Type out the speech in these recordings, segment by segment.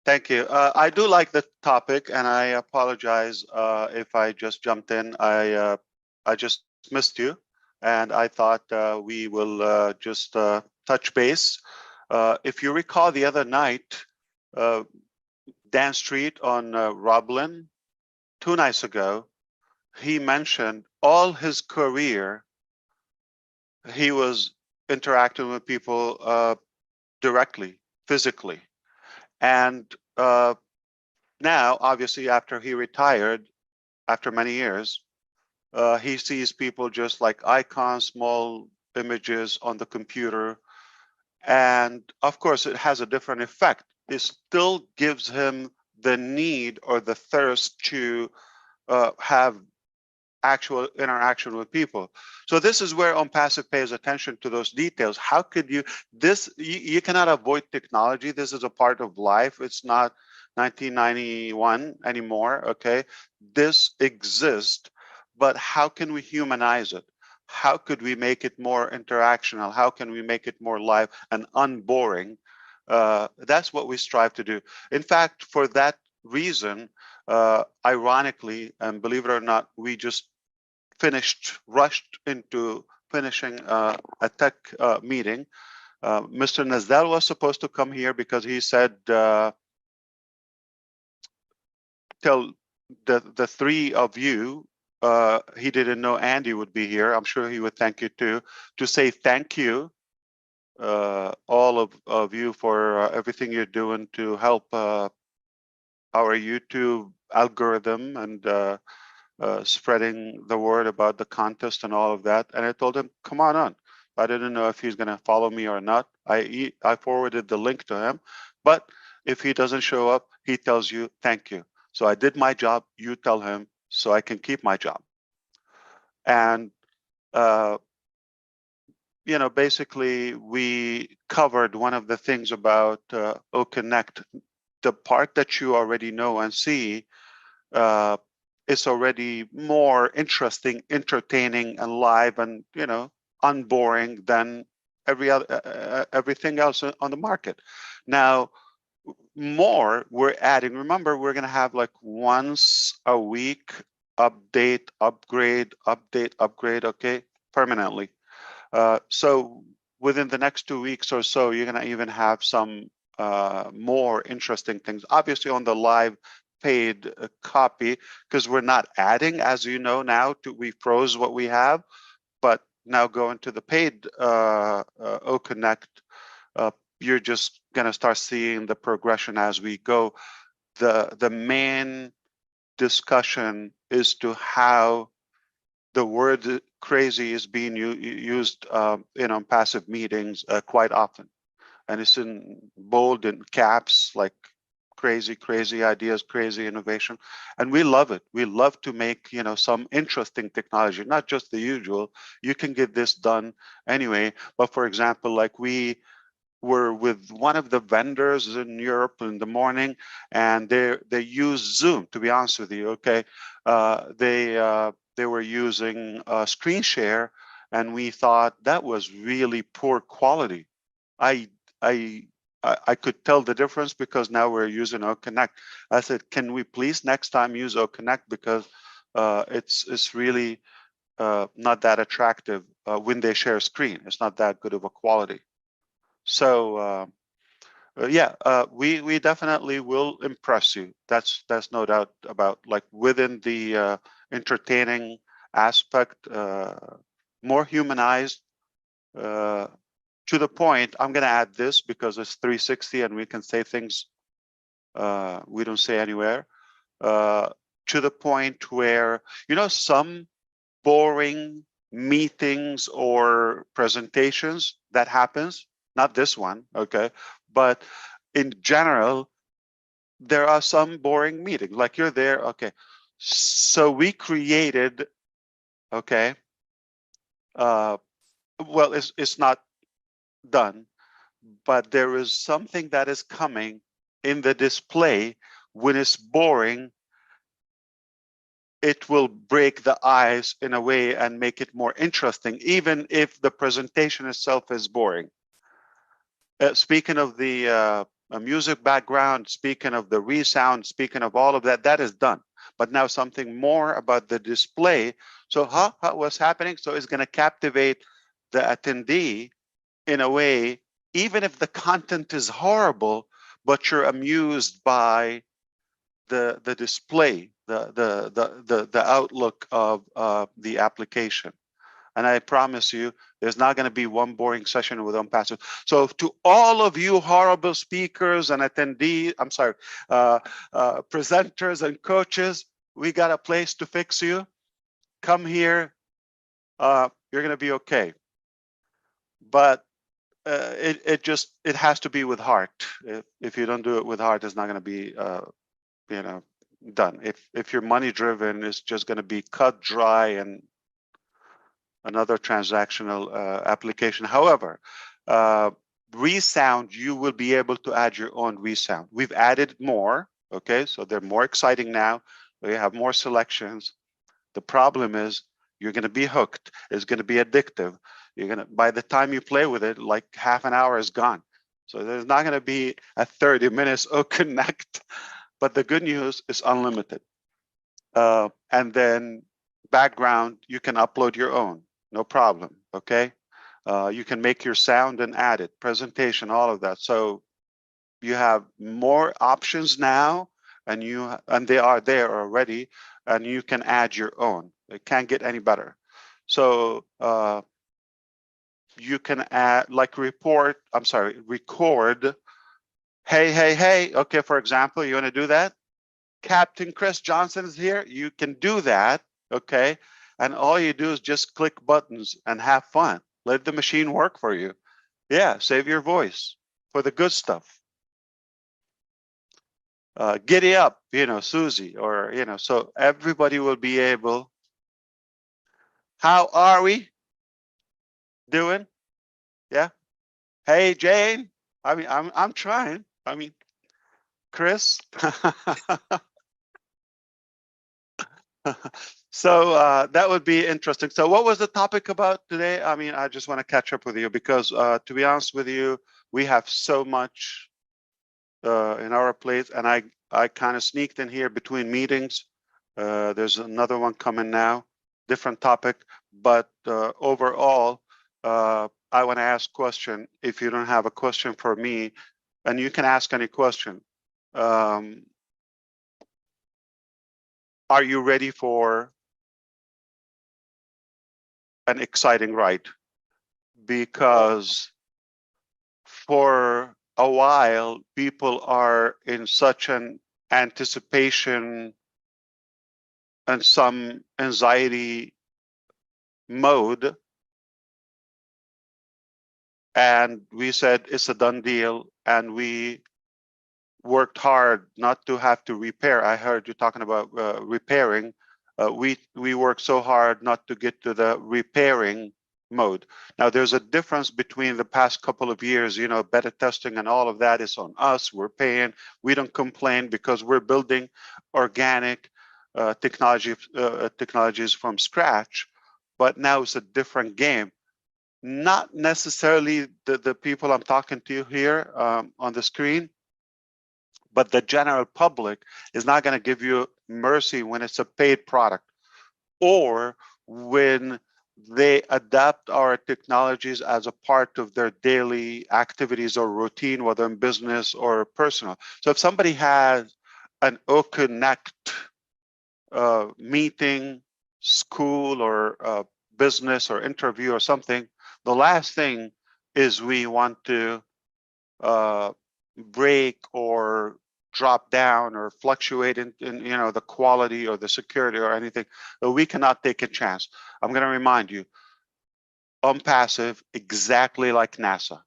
Thank you. I do like the topic, and I apologize if I just jumped in. I just missed you, and I thought we will just touch base. If you recall, the other night, uh, Dan Street on Roblin, 2 nights ago, he mentioned all his career he was interacting with people directly, physically, and now, obviously, after he retired, after many years, he sees people just like icons, small images on the computer. And of course, it has a different effect. It still gives him the need or the thirst to have actual interaction with people. So this is where OnPassive pays attention to those details. How could you, you cannot avoid technology. This is a part of life. It's not 1991 anymore, okay? This exists, but how can we humanize it? How could we make it more interactional? How can we make it more live and unboring? That's what we strive to do. In fact, for that reason, ironically, and believe it or not, we just rushed into finishing a tech meeting. Mr. Nazdal was supposed to come here because he said tell the three of you, he didn't know Andy would be here. I'm sure he would thank you too, to say thank you, all of you for everything you're doing to help our YouTube algorithm and spreading the word about the contest and all of that. And I told him, come on. I didn't know if he's going to follow me or not. I forwarded the link to him, but if he doesn't show up, he tells you, thank you. So I did my job, you tell him, so I can keep my job. And, basically we covered one of the things about OConnect, the part that you already know and see. It's already more interesting, entertaining, and live, and unboring than everything else on the market. Now, more we're adding. Remember, we're going to have like once a week update, upgrade, okay, permanently. So within the next 2 weeks or so, you're going to even have some more interesting things. Obviously, on the live paid copy, because we're not adding, as you know now, we froze what we have, but now going to the paid OConnect, you're just going to start seeing the progression as we go. The main discussion is to how the word crazy is being used in OnPassive meetings quite often, and it's in bold and caps, like crazy ideas, crazy innovation, and we love it. We love to make some interesting technology, not just the usual. You can get this done anyway, but for example, like we were with one of the vendors in Europe in the morning, and they use Zoom. To be honest with you, okay, they were using screen share, and we thought that was really poor quality. I could tell the difference because now we're using OConnect. I said, can we please next time use OConnect, because it's really not that attractive when they share screen. It's not that good of a quality. So yeah, we definitely will impress you. That's no doubt about. Like within the entertaining aspect, more humanized. To the point, I'm going to add this because it's 360 and we can say things we don't say anywhere. To the point where, some boring meetings or presentations that happens, not this one, okay, but in general, there are some boring meetings, like you're there, okay. So we created, okay, well, it's not done, but there is something that is coming in the display. When it's boring, it will break the ice in a way and make it more interesting, even if the presentation itself is boring. Speaking of the a music background, speaking of the resound, speaking of all of that, that is done. But now something more about the display. So what's happening? So it's going to captivate the attendee in a way, even if the content is horrible, but you're amused by the display, the outlook of the application. And I promise you, there's not going to be one boring session with OnPassive. So to all of you horrible speakers and attendees, I'm sorry, presenters and coaches, we got a place to fix you. Come here, you're going to be okay. But it has to be with heart. If you don't do it with heart, it's not going to be done. If you're money driven, it's just going to be cut dry and another transactional application. However, resound, you will be able to add your own resound. We've added more, okay? So they're more exciting now. We have more selections. The problem is you're going to be hooked. It's going to be addictive. By the time you play with it, like half an hour is gone. So there's not going to be a 30 minutes Connect, but the good news is unlimited. And then background, you can upload your own, no problem, okay? You can make your sound and add it, presentation, all of that. So you have more options now, and they are there already, and you can add your own. It can't get any better. So you can add, like record. Hey, okay, for example, you want to do that? Captain Chris Johnson is here. You can do that, okay? And all you do is just click buttons and have fun. Let the machine work for you. Yeah, save your voice for the good stuff. Giddy up, Susie, or, so everybody will be able. How are we doing? Yeah. Hey, Jane. I mean, I'm trying. I mean, Chris. So that would be interesting. So what was the topic about today? I mean, I just want to catch up with you because to be honest with you, we have so much in our plate, and I kind of sneaked in here between meetings. There's another one coming now, different topic, but overall, I want to ask question. If you don't have a question for me, and you can ask any question. Are you ready for an exciting ride? Because for a while, people are in such an anticipation and some anxiety mode. And we said it's a done deal. And we worked hard not to have to repair. I heard you talking about repairing. We worked so hard not to get to the repairing mode. Now, there's a difference between the past couple of years, beta testing and all of that is on us. We're paying. We don't complain because we're building organic technologies from scratch. But now it's a different game. Not necessarily the people I'm talking to here on the screen, but the general public is not going to give you mercy when it's a paid product or when they adapt our technologies as a part of their daily activities or routine, whether in business or personal. So if somebody has an Connect meeting, school, or business or interview or something, the last thing is we want to break or drop down or fluctuate in the quality or the security or anything. But we cannot take a chance. I'm going to remind you, OnPassive, exactly like NASA,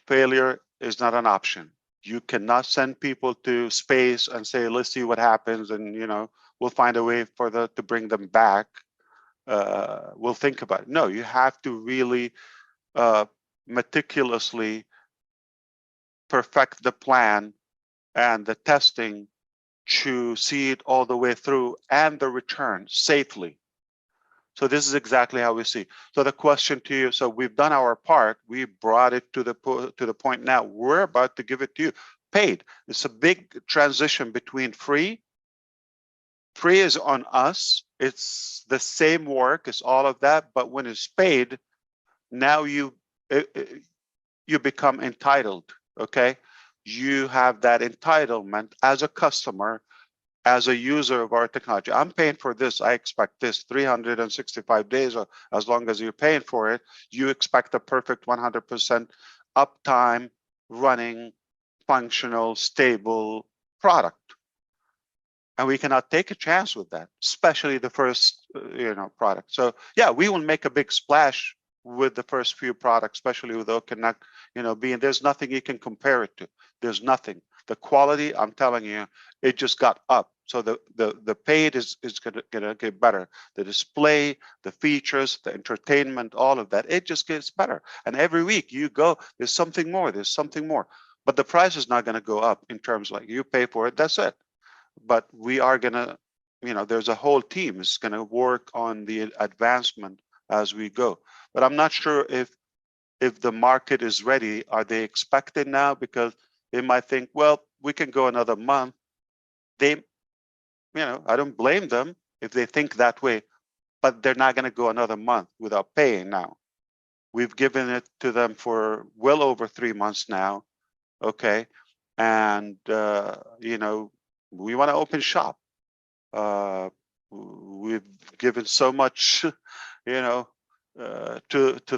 failure is not an option. You cannot send people to space and say, let's see what happens, and we'll find a way to bring them back. We'll think about it. No, you have to really meticulously perfect the plan and the testing to see it all the way through and the return safely. So this is exactly how we see. So the question to you, so we've done our part. We brought it to the point now. We're about to give it to you. paid. It's a big transition between free. Free is on us. It's the same work. It's all of that. But when it's paid, now you become entitled. Okay, you have that entitlement as a customer, as a user of our technology. I'm paying for this. I expect this 365 days, or as long as you're paying for it, you expect a perfect 100% uptime, running, functional, stable product. And we cannot take a chance with that, especially the first, product. So yeah, we will make a big splash with the first few products, especially with OConnect, being there's nothing you can compare it to. There's nothing. The quality, I'm telling you, it just got up. So the paid is gonna get better. The display, the features, the entertainment, all of that, it just gets better. And every week you go, there's something more, there's something more. But the price is not gonna go up in terms like you pay for it, that's it. But we are gonna, there's a whole team is gonna work on the advancement as we go. But I'm not sure if the market is ready. Are they expected now? Because they might think, well, we can go another month. They, I don't blame them if they think that way, but they're not going to go another month without paying now. We've given it to them for well over 3 months now. Okay. And, we want to open shop. We've given so much, to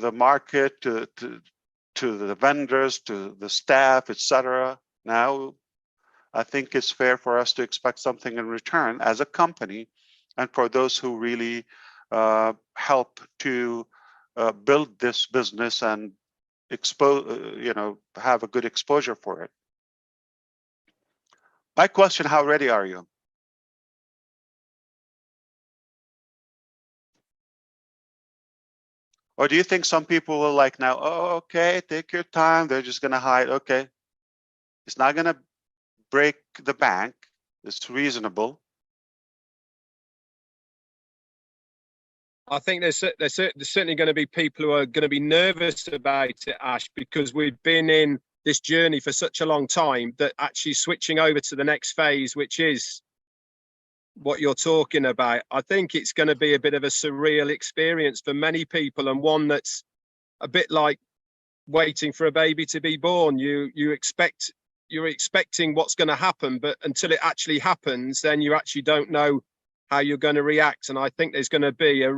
the market, to the vendors, to the staff, etc. Now, I think it's fair for us to expect something in return as a company, and for those who really help to build this business and have a good exposure for it. My question: how ready are you? Or do you think some people will like now, oh, okay, take your time, they're just gonna hide, okay. It's not gonna break the bank, it's reasonable. I think there's certainly going to be people who are going to be nervous about it, Ash, because we've been in this journey for such a long time that actually switching over to the next phase, which is what you're talking about, I think it's going to be a bit of a surreal experience for many people, and one that's a bit like waiting for a baby to be born. You're expecting what's going to happen, but until it actually happens, then you actually don't know how you're going to react. And I think there's going to be a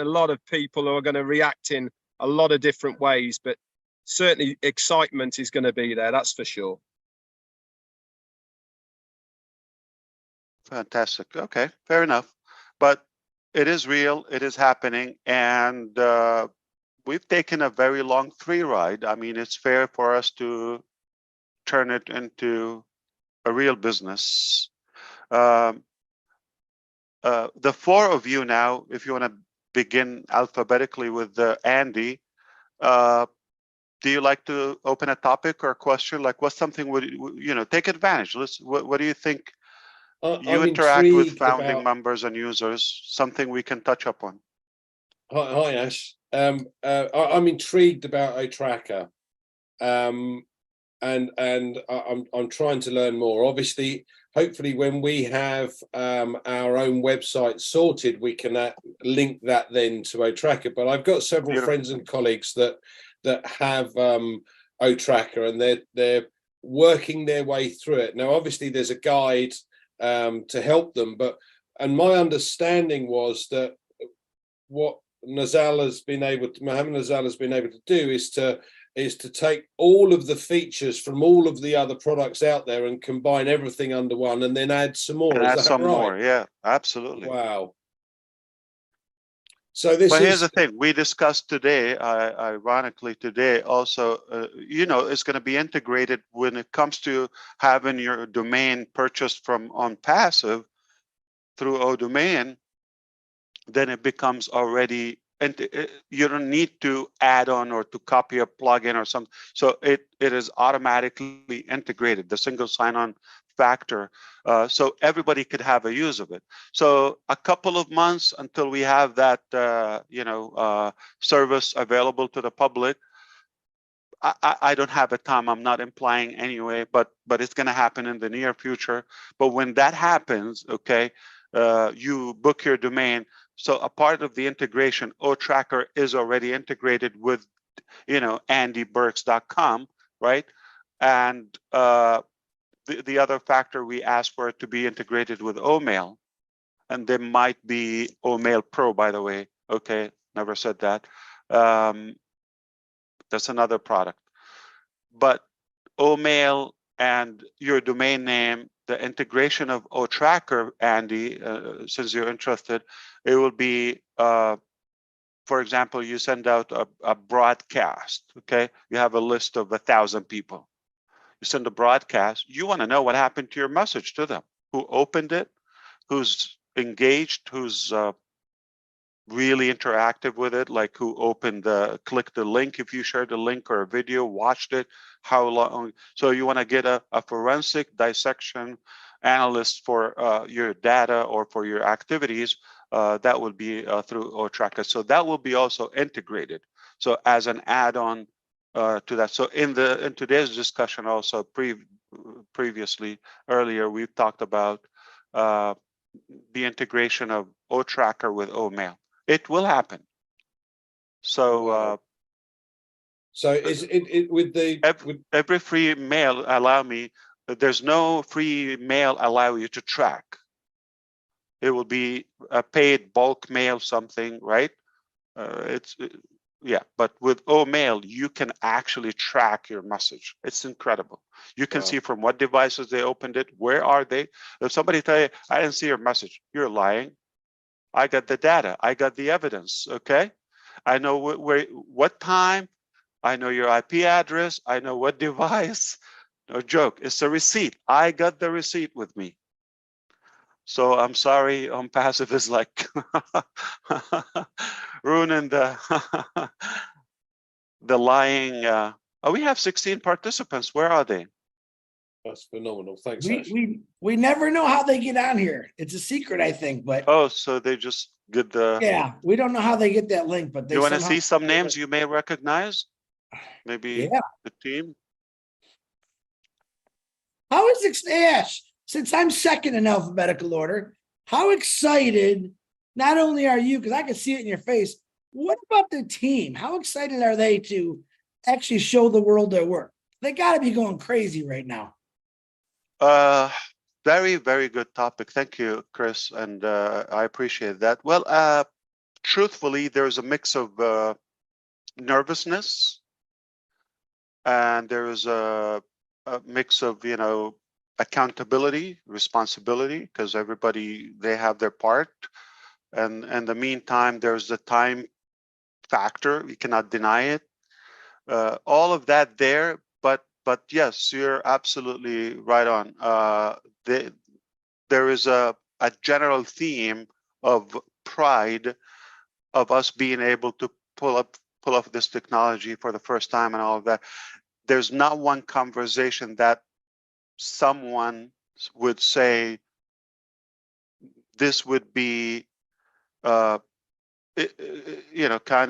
lot of people who are going to react in a lot of different ways, but certainly excitement is going to be there, that's for sure. Fantastic. Okay, fair enough. But it is real, it is happening, and we've taken a very long free ride. I mean, it's fair for us to turn it into a real business. The four of you now, if you want to begin alphabetically with Andy, do you like to open a topic or a question? Like, what's something take advantage? What do you think? You interact with founding members and users, something we can touch upon. Hi Ash. I'm intrigued about OTracker, and I'm trying to learn more. Obviously, hopefully, when we have our own website sorted, we can link that then to OTracker. But I've got several friends and colleagues that have OTracker, and they're working their way through it. Now, obviously, there's a guide to help them, and my understanding was that what Mohammed Nazal has been able to do is to take all of the features from all of the other products out there and combine everything under one, and then add some more. Add some more, yeah, absolutely. Wow. So here's the thing we discussed today, ironically today also, it's going to be integrated when it comes to having your domain purchased from OnPassive through ODomain. Then it becomes already, and you don't need to add on or to copy a plugin or something. So it is automatically integrated, the single sign-on factor, so everybody could have a use of it. So a couple of months until we have that service available to the public. I don't have a time. I'm not implying anyway, but it's going to happen in the near future. But when that happens, okay, you book your domain. So a part of the integration, OTracker is already integrated with, andyburks.com, right? And the other factor, we asked for it to be integrated with Omail, and there might be Omail Pro, by the way. Okay, never said that. That's another product. But Omail and your domain name, the integration of OTracker, Andy, since you're interested, it will be, for example, you send out a broadcast, okay? You have a list of 1,000 people. You send a broadcast, you want to know what happened to your message to them, who opened it, who's engaged, who's really interactive with it, like who opened clicked the link if you shared a link or a video, watched it, how long. So you want to get a forensic dissection analyst for your data or for your activities. That would be through OTracker. So that will be also integrated. So as an add-on to that. So in today's discussion, also previously earlier, we've talked about the integration of OTracker with Omail. It will happen. So Wow. So is it with the every free mail allow me? There's no free mail allow you to track. It will be a paid bulk mail, something, right? Yeah, but with Omail, you can actually track your message. It's incredible. You can see from what devices they opened it, where are they? If somebody tell you, I didn't see your message, you're lying. I got the data, I got the evidence, okay? I know what time, I know your IP address, I know what device. No joke, it's a receipt. I got the receipt with me. So I'm sorry, OnPassive is like ruining the the lying. Oh, we have 16 participants. Where are they? That's phenomenal. Thanks, Ash. We never know how they get on here. It's a secret, I think, but Oh, so they just get the. yeah, we don't know how they get that link, but they. You want to somehow- see some names you may recognize? Maybe Yeah. the team. How is it, Ash? Since I'm second in alphabetical order, how excited not only are you, because I can see it in your face, what about the team? How excited are they to actually show the world their work? They got to be going crazy right now. Very, very good topic. Thank you, Chris, and I appreciate that. Well, truthfully, there's a mix of nervousness, and there is a mix of, accountability, responsibility, because everybody, they have their part. And in the meantime, there's the time factor. You cannot deny it. All of that there, but yes, you're absolutely right on. There is a general theme of pride of us being able to pull up this technology for the first time and all of that. There's not one conversation that someone would say this would be kind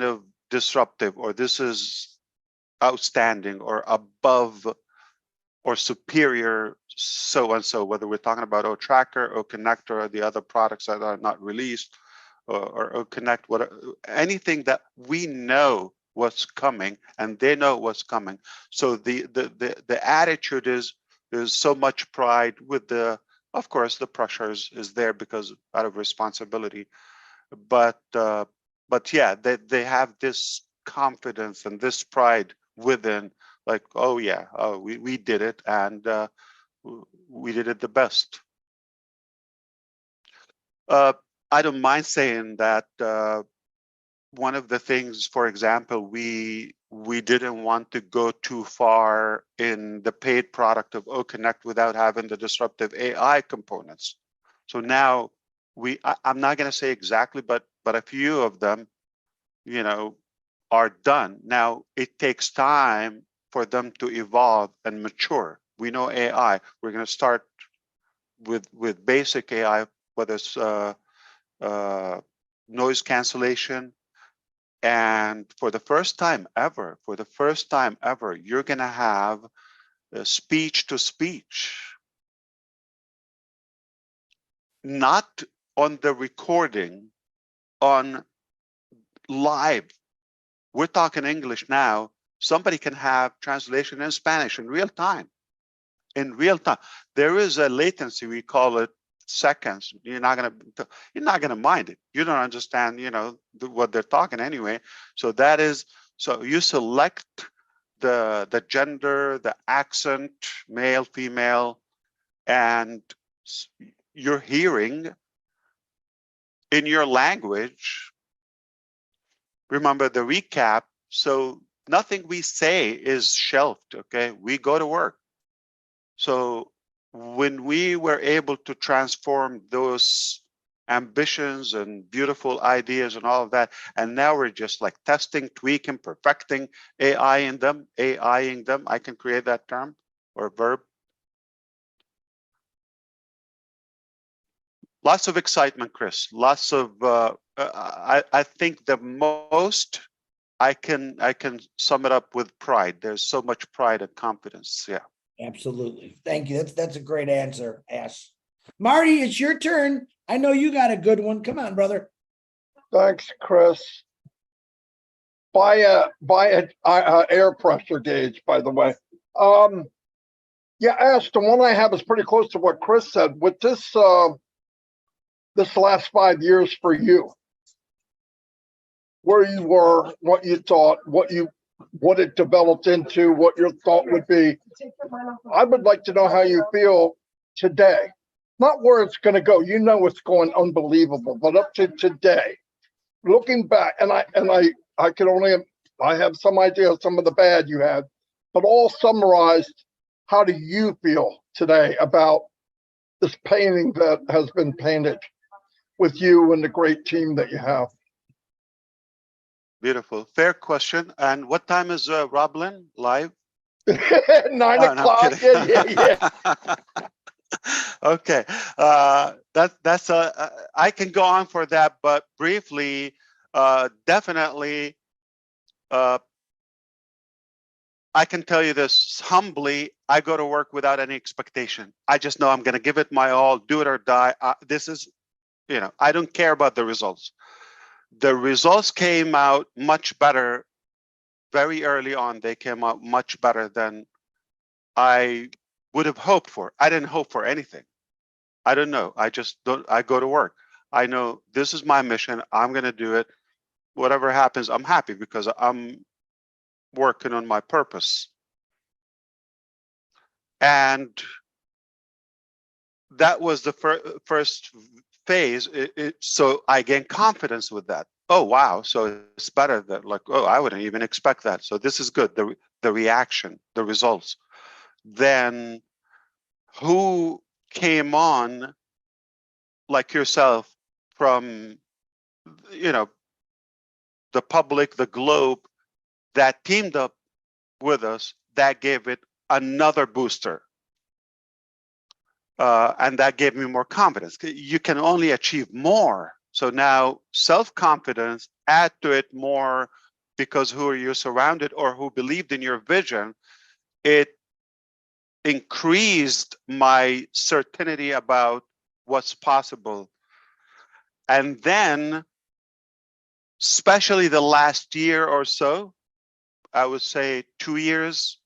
of disruptive, or this is outstanding or above or superior so and so, whether we're talking about OTracker, OConnect, or the other products that are not released, or OConnect, anything that we know what's coming and they know what's coming. So the attitude is, there's so much pride with of course the pressure is there because out of responsibility, but yeah, they have this confidence and this pride within, like, oh yeah, we did it, and we did it the best. I don't mind saying that one of the things, for example, we didn't want to go too far in the paid product of OConnect without having the disruptive AI components. So now I'm not going to say exactly, but a few of them, are done. Now it takes time for them to evolve and mature. We know AI. We're going to start with basic AI, whether it's noise cancellation, And for the first time ever, you're going to have speech to speech, not on the recording, on live. We're talking English now. Somebody can have translation in Spanish in real time. In real time, there is a latency. We call it seconds. You're not gonna mind it. You don't understand, what they're talking anyway. So so you select the gender, the accent, male, female, and you're hearing in your language. Remember the recap. So nothing we say is shelved. Okay, we go to work. So when we were able to transform those ambitions and beautiful ideas and all of that, and now we're just like testing, tweaking, perfecting, AIing them, I can create that term or verb. Lots of excitement, Chris. Lots of, I think the most I can sum it up with pride. There's so much pride and confidence. Yeah. Absolutely. Thank you. That's a great answer, Ash. Marty, it's your turn. I know you got a good one. Come on, brother. Thanks, Chris. Buy a air pressure gauge, by the way. Yeah, Ash, the one I have is pretty close to what Chris said. With this this last 5 years for you, where you were, what you thought, what it developed into, what your thought would be. I would like to know how you feel today. Not where it's going to go. You know it's going unbelievable, but up to today. Looking back, and I have some idea of some of the bad you had, but all summarized, how do you feel today about this painting that has been painted with you and the great team that you have? Beautiful. Fair question. And what time is Roblin live? 9 No, o'clock. Yeah. Okay. That's I can go on for that, but briefly, definitely, I can tell you this humbly. I go to work without any expectation. I just know I'm going to give it my all, do it or die. This is, I don't care about the results. The results came out much better very early on. They came out much better than I would have hoped for. I didn't hope for anything. I don't know. I just don't. I go to work. I know this is my mission. I'm going to do it. Whatever happens, I'm happy because I'm working on my purpose. And that was the first phase. So I gained confidence with that. Oh, wow. So it's better than I wouldn't even expect that. So this is good. The reaction, the results. Then who came on like yourself from, the public, the globe, that teamed up with us, that gave it another booster. And that gave me more confidence. You can only achieve more. So now self-confidence, add to it more because who are you surrounded or who believed in your vision, it increased my certainty about what's possible. And then, especially the last year or so, I would say 2 years,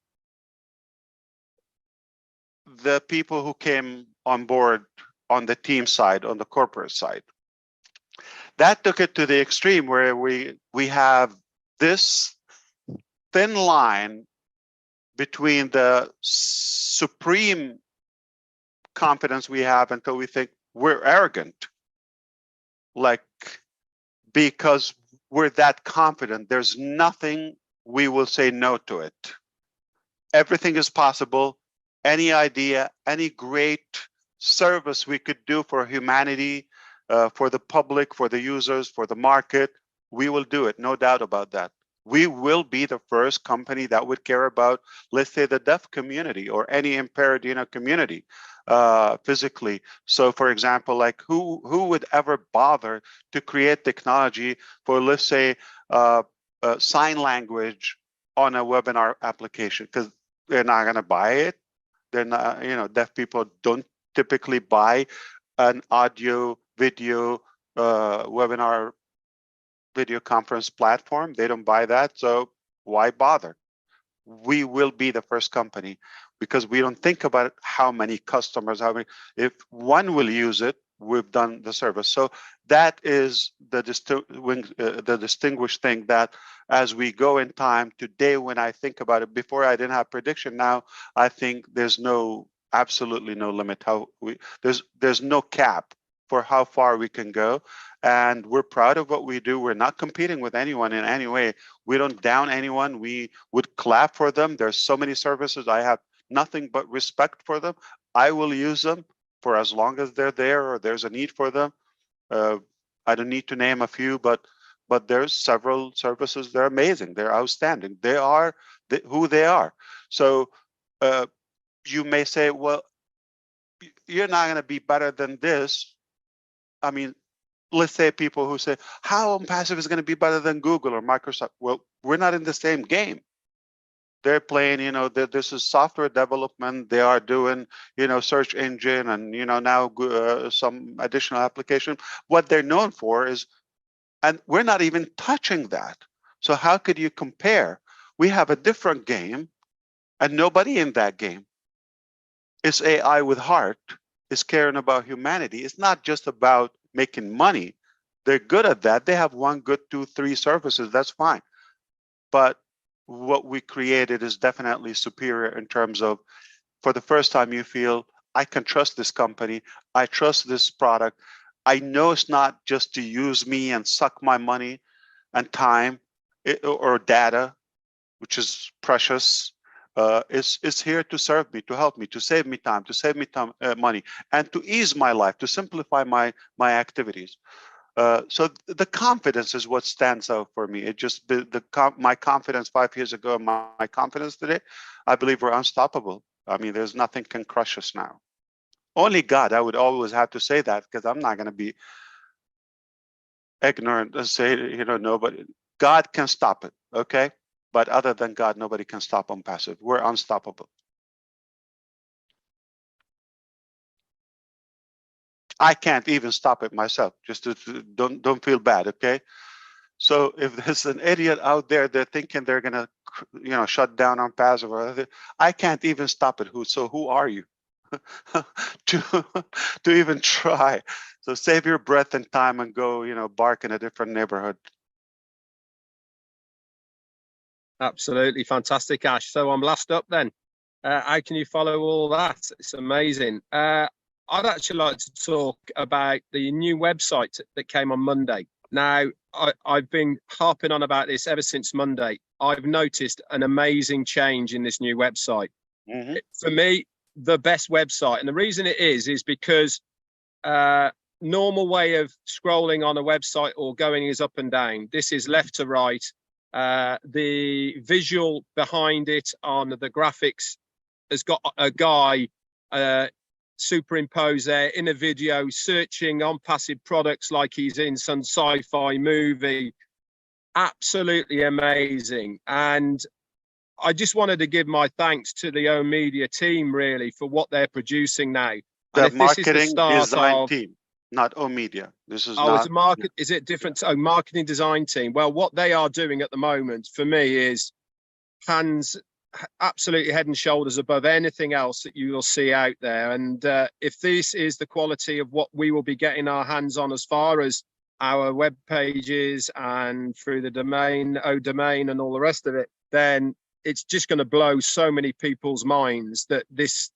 the people who came on board on the team side, on the corporate side, that took it to the extreme where we have this thin line between the supreme confidence we have until we think we're arrogant, because we're that confident, there's nothing we will say no to it. Everything is possible. Any idea, any great service we could do for humanity, for the public, for the users, for the market, we will do it, no doubt about that. We will be the first company that would care about, let's say, the deaf community or any impaired community physically. So for example, who would ever bother to create technology for, let's say, sign language on a webinar application because they're not going to buy it. They're not, deaf people don't typically buy an audio, video, webinar, video conference platform. They don't buy that. So why bother? We will be the first company because we don't think about how many customers, if one will use it, we've done the service. So that is the distinguished thing that as we go in time today, when I think about it, before I didn't have prediction. Now I think there's absolutely no limit. There's no cap for how far we can go. And we're proud of what we do. We're not competing with anyone in any way. We don't down anyone. We would clap for them. There's so many services. I have nothing but respect for them. I will use them for as long as they're there or there's a need for them. I don't need to name a few, but there's several services. They're amazing. They're outstanding. They are who they are. So you may say, well, you're not going to be better than this. I mean, let's say people who say, how OnPassive is going to be better than Google or Microsoft? Well, we're not in the same game. They're playing, this is software development. They are doing, search engine and, now some additional application. What they're known for is, and we're not even touching that. So how could you compare? We have a different game and nobody in that game. It's AI with heart, is caring about humanity. It's not just about making money. They're good at that. They have 1, 2, 3 services. That's fine. But what we created is definitely superior in terms of, for the first time, you feel, I can trust this company. I trust this product. I know it's not just to use me and suck my money and time or data, which is precious. It's here to serve me, to help me, to save me time, money, and to ease my life, to simplify my activities. So the confidence is what stands out for me. It just my confidence 5 years ago and my confidence today, I believe we're unstoppable. I mean, there's nothing can crush us now. Only God. I would always have to say that because I'm not going to be ignorant and say, nobody. God can stop it. Okay. But other than God, nobody can stop OnPassive. We're unstoppable. I can't even stop it myself. Just don't feel bad, okay? So if there's an idiot out there, they're thinking they're gonna, shut down OnPassive or other, I can't even stop it. Who are you to even try? So save your breath and time and go, bark in a different neighborhood. Absolutely fantastic, Ash. So I'm last up then. How can you follow all that? It's amazing. I'd actually like to talk about the new website that came on Monday. Now, I've been harping on about this ever since Monday. I've noticed an amazing change in this new website. Mm-hmm. For me, the best website. And the reason it is because normal way of scrolling on a website or going is up and down. This is left to right. The visual behind it on the graphics has got a guy superimposed there in a video searching OnPassive products like he's in some sci-fi movie. Absolutely amazing. And I just wanted to give my thanks to the oOh!media team really for what they're producing now. The marketing design team. Not oOh!media. This is it's a market. Is it different? Oh, marketing design team. Well, what they are doing at the moment for me is absolutely head and shoulders above anything else that you will see out there. And if this is the quality of what we will be getting our hands on as far as our web pages and through the domain, oOh!domain and all the rest of it, then it's just going to blow so many people's minds that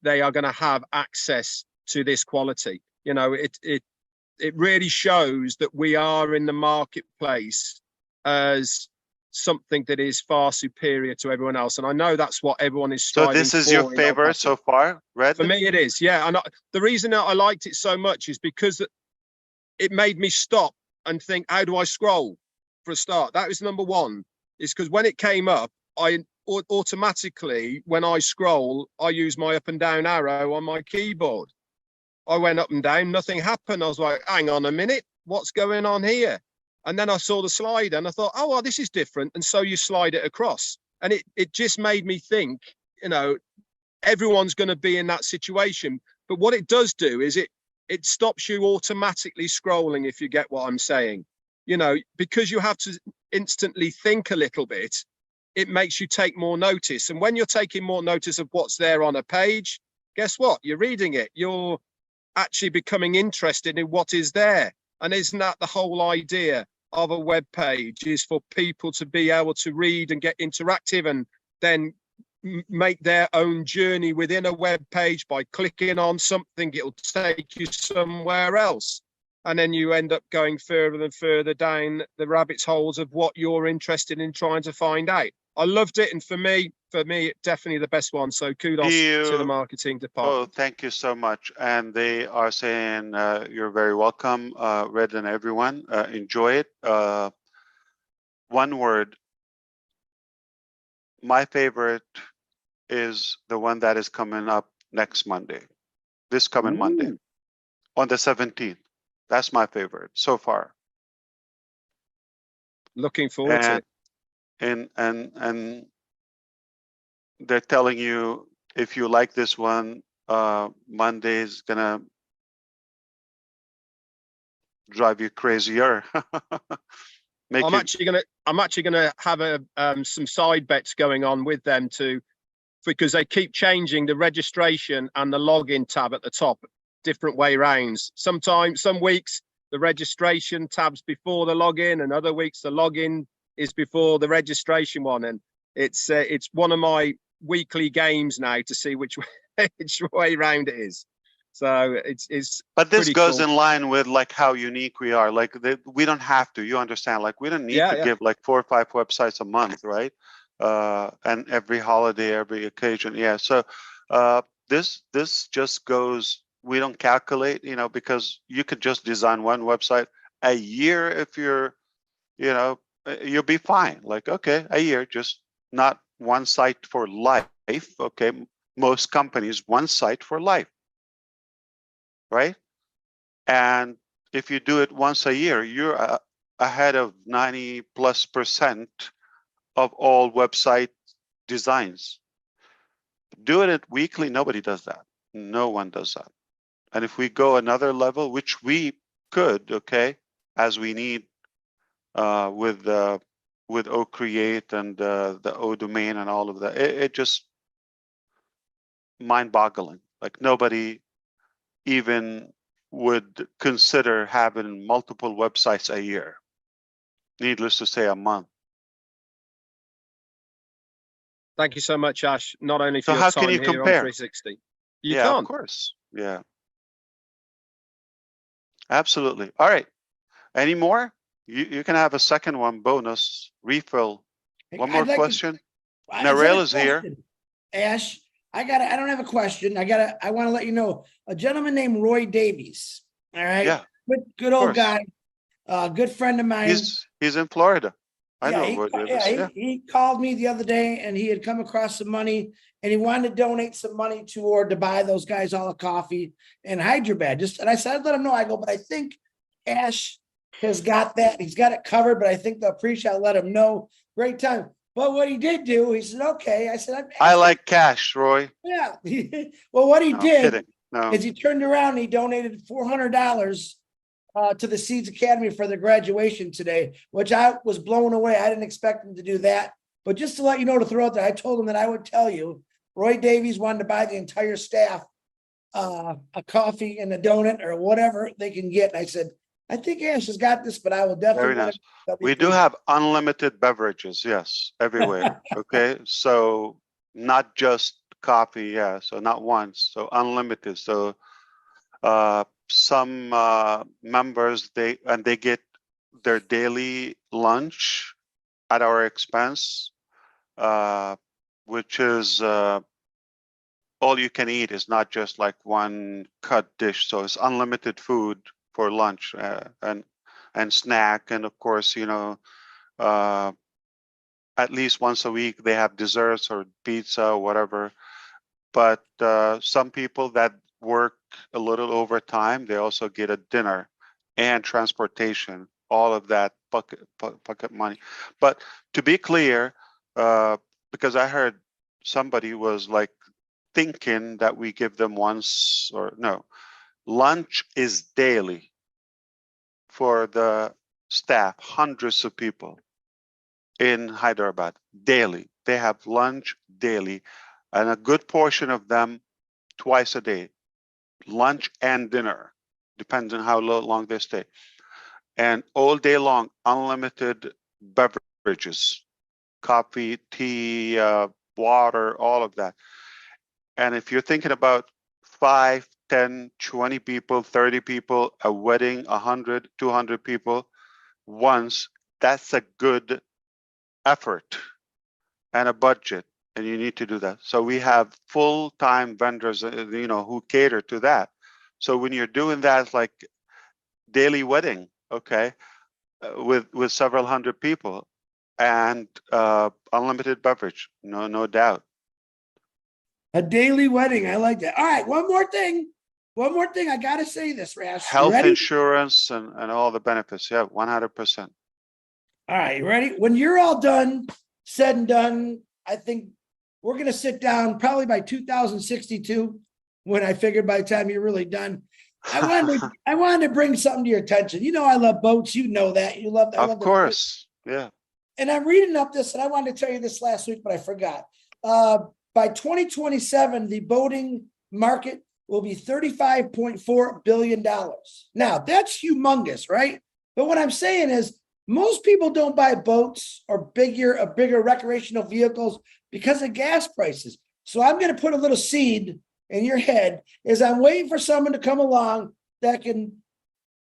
they are going to have access to this quality. It really shows that we are in the marketplace as something that is far superior to everyone else. And I know that's what everyone is striving for. So this is your favorite so far, Red? For me, it is, yeah. And the reason that I liked it so much is because it made me stop and think, how do I scroll for a start? That was number one, is because when it came up, I automatically, when I scroll, I use my up and down arrow on my keyboard. I went up and down, nothing happened. I was like, hang on a minute, what's going on here? And then I saw the slider and I thought, oh, well, this is different. And so you slide it across. And it just made me think, everyone's going to be in that situation. But what it does do is it stops you automatically scrolling, if you get what I'm saying. Because you have to instantly think a little bit, it makes you take more notice. And when you're taking more notice of what's there on a page, guess what? You're reading it. You're actually becoming interested in what is there. And isn't that the whole idea of a web page, is for people to be able to read and get interactive and then make their own journey within a web page by clicking on something. It'll take you somewhere else. And then you end up going further and further down the rabbit's holes of what you're interested in trying to find out. I loved it. And for me, definitely the best one. So kudos to the marketing department. Oh, thank you so much. And they are saying you're very welcome, Red and everyone. Enjoy it. One word. My favorite is the one that is coming up next Monday. This coming Monday on the 17th. That's my favorite so far. Looking forward to it. And they're telling you, if you like this one, Monday's gonna drive you crazier. I'm actually gonna have some side bets going on with them too, because they keep changing the registration and the login tab at the top, different way rounds. Some weeks the registration tab's before the login, and other weeks the login is before the registration one. And it's one of my weekly games now to see which way round it is. So it's but this goes cool. In line with like how unique we are. Like we don't have to, you understand, like we don't need to give like 4 or 5 websites a month, right? And every holiday, every occasion. Yeah. So this just goes, we don't calculate, because you could just design one website a year. If you're, you'll be fine. Like, okay, a year, just not one site for life. Okay. Most companies, one site for life. Right? And if you do it once a year, you're ahead of 90+% of all website designs. Doing it weekly, nobody does that. No one does that. And if we go another level, which we could, okay, as we need with OCreate and the ODomain and all of that, it just mind-boggling. Like nobody even would consider having multiple websites a year. Needless to say, a month. Thank you so much, Ash. Not only for your how time can you here compare? on 360. You yeah, can't. Of course. Yeah. Absolutely. All right. Any more? You can have a second one, bonus, refill. One more question. Narelle is here. Ash, I don't have a question. I want to let you know, a gentleman named Roy Davies. All right. Yeah. Good old guy. Good friend of mine. He's in Florida. I know Roy Davies. He called me the other day and he had come across some money and he wanted to donate some money to buy those guys all a coffee in Hyderabad. And I said, I'd let him know. I go, but I think Ash has got that. He's got it covered, but I think they'll appreciate. I'll let him know. Great time. But what he did do, he said, okay. I said, I like cash, Roy. Yeah. Well, what he did No. is he turned around and he donated $400 to the Seeds Academy for their graduation today, which I was blown away. I didn't expect him to do that. But just to let you know, to throw out there, I told him that I would tell you, Roy Davies wanted to buy the entire staff a coffee and a donut or whatever they can get. And I said, I think Ash has got this, but I will definitely. Very nice. We do have unlimited beverages, yes, everywhere. Okay, so not just coffee, yeah. So not once, so unlimited. So some members they get their daily lunch at our expense, which is all you can eat. Is not just like one cut dish. So it's unlimited food for lunch and snack, and of course, at least once a week they have desserts or pizza or whatever. But some people that work a little overtime, they also get a dinner and transportation all of that pocket money. But to be clear, because I heard somebody was like thinking that we give them once or no, lunch is daily for the staff, hundreds of people in Hyderabad daily. They have lunch daily, and a good portion of them twice a day, lunch and dinner, depends on how long they stay. And all day long, unlimited beverages, coffee, tea, water, all of that. And if you're thinking about 5, 10, 20 people, 30 people, a wedding, 100, 200 people once, that's a good effort and a budget, and you need to do that. So we have full-time vendors, you know, who cater to that. So when you're doing that, like daily wedding, okay, with several hundred people and unlimited beverage, no doubt. A daily wedding. I like that. All right. One more thing. I got to say this, Rash. You Health ready? insurance and all the benefits. Yeah, 100%. All right. You ready? When you're all done, said and done, I think we're going to sit down probably by 2062 when I figured by the time you're really done. I wanted to bring something to your attention. You know, I love boats. You know that. You love that. Of course. Yeah. And I'm reading up this, and I wanted to tell you this last week, but I forgot. By 2027, the boating market will be $35.4 billion. Now, that's humongous, right? But what I'm saying is most people don't buy boats or bigger recreational vehicles because of gas prices. So I'm going to put a little seed in your head as I'm waiting for someone to come along that can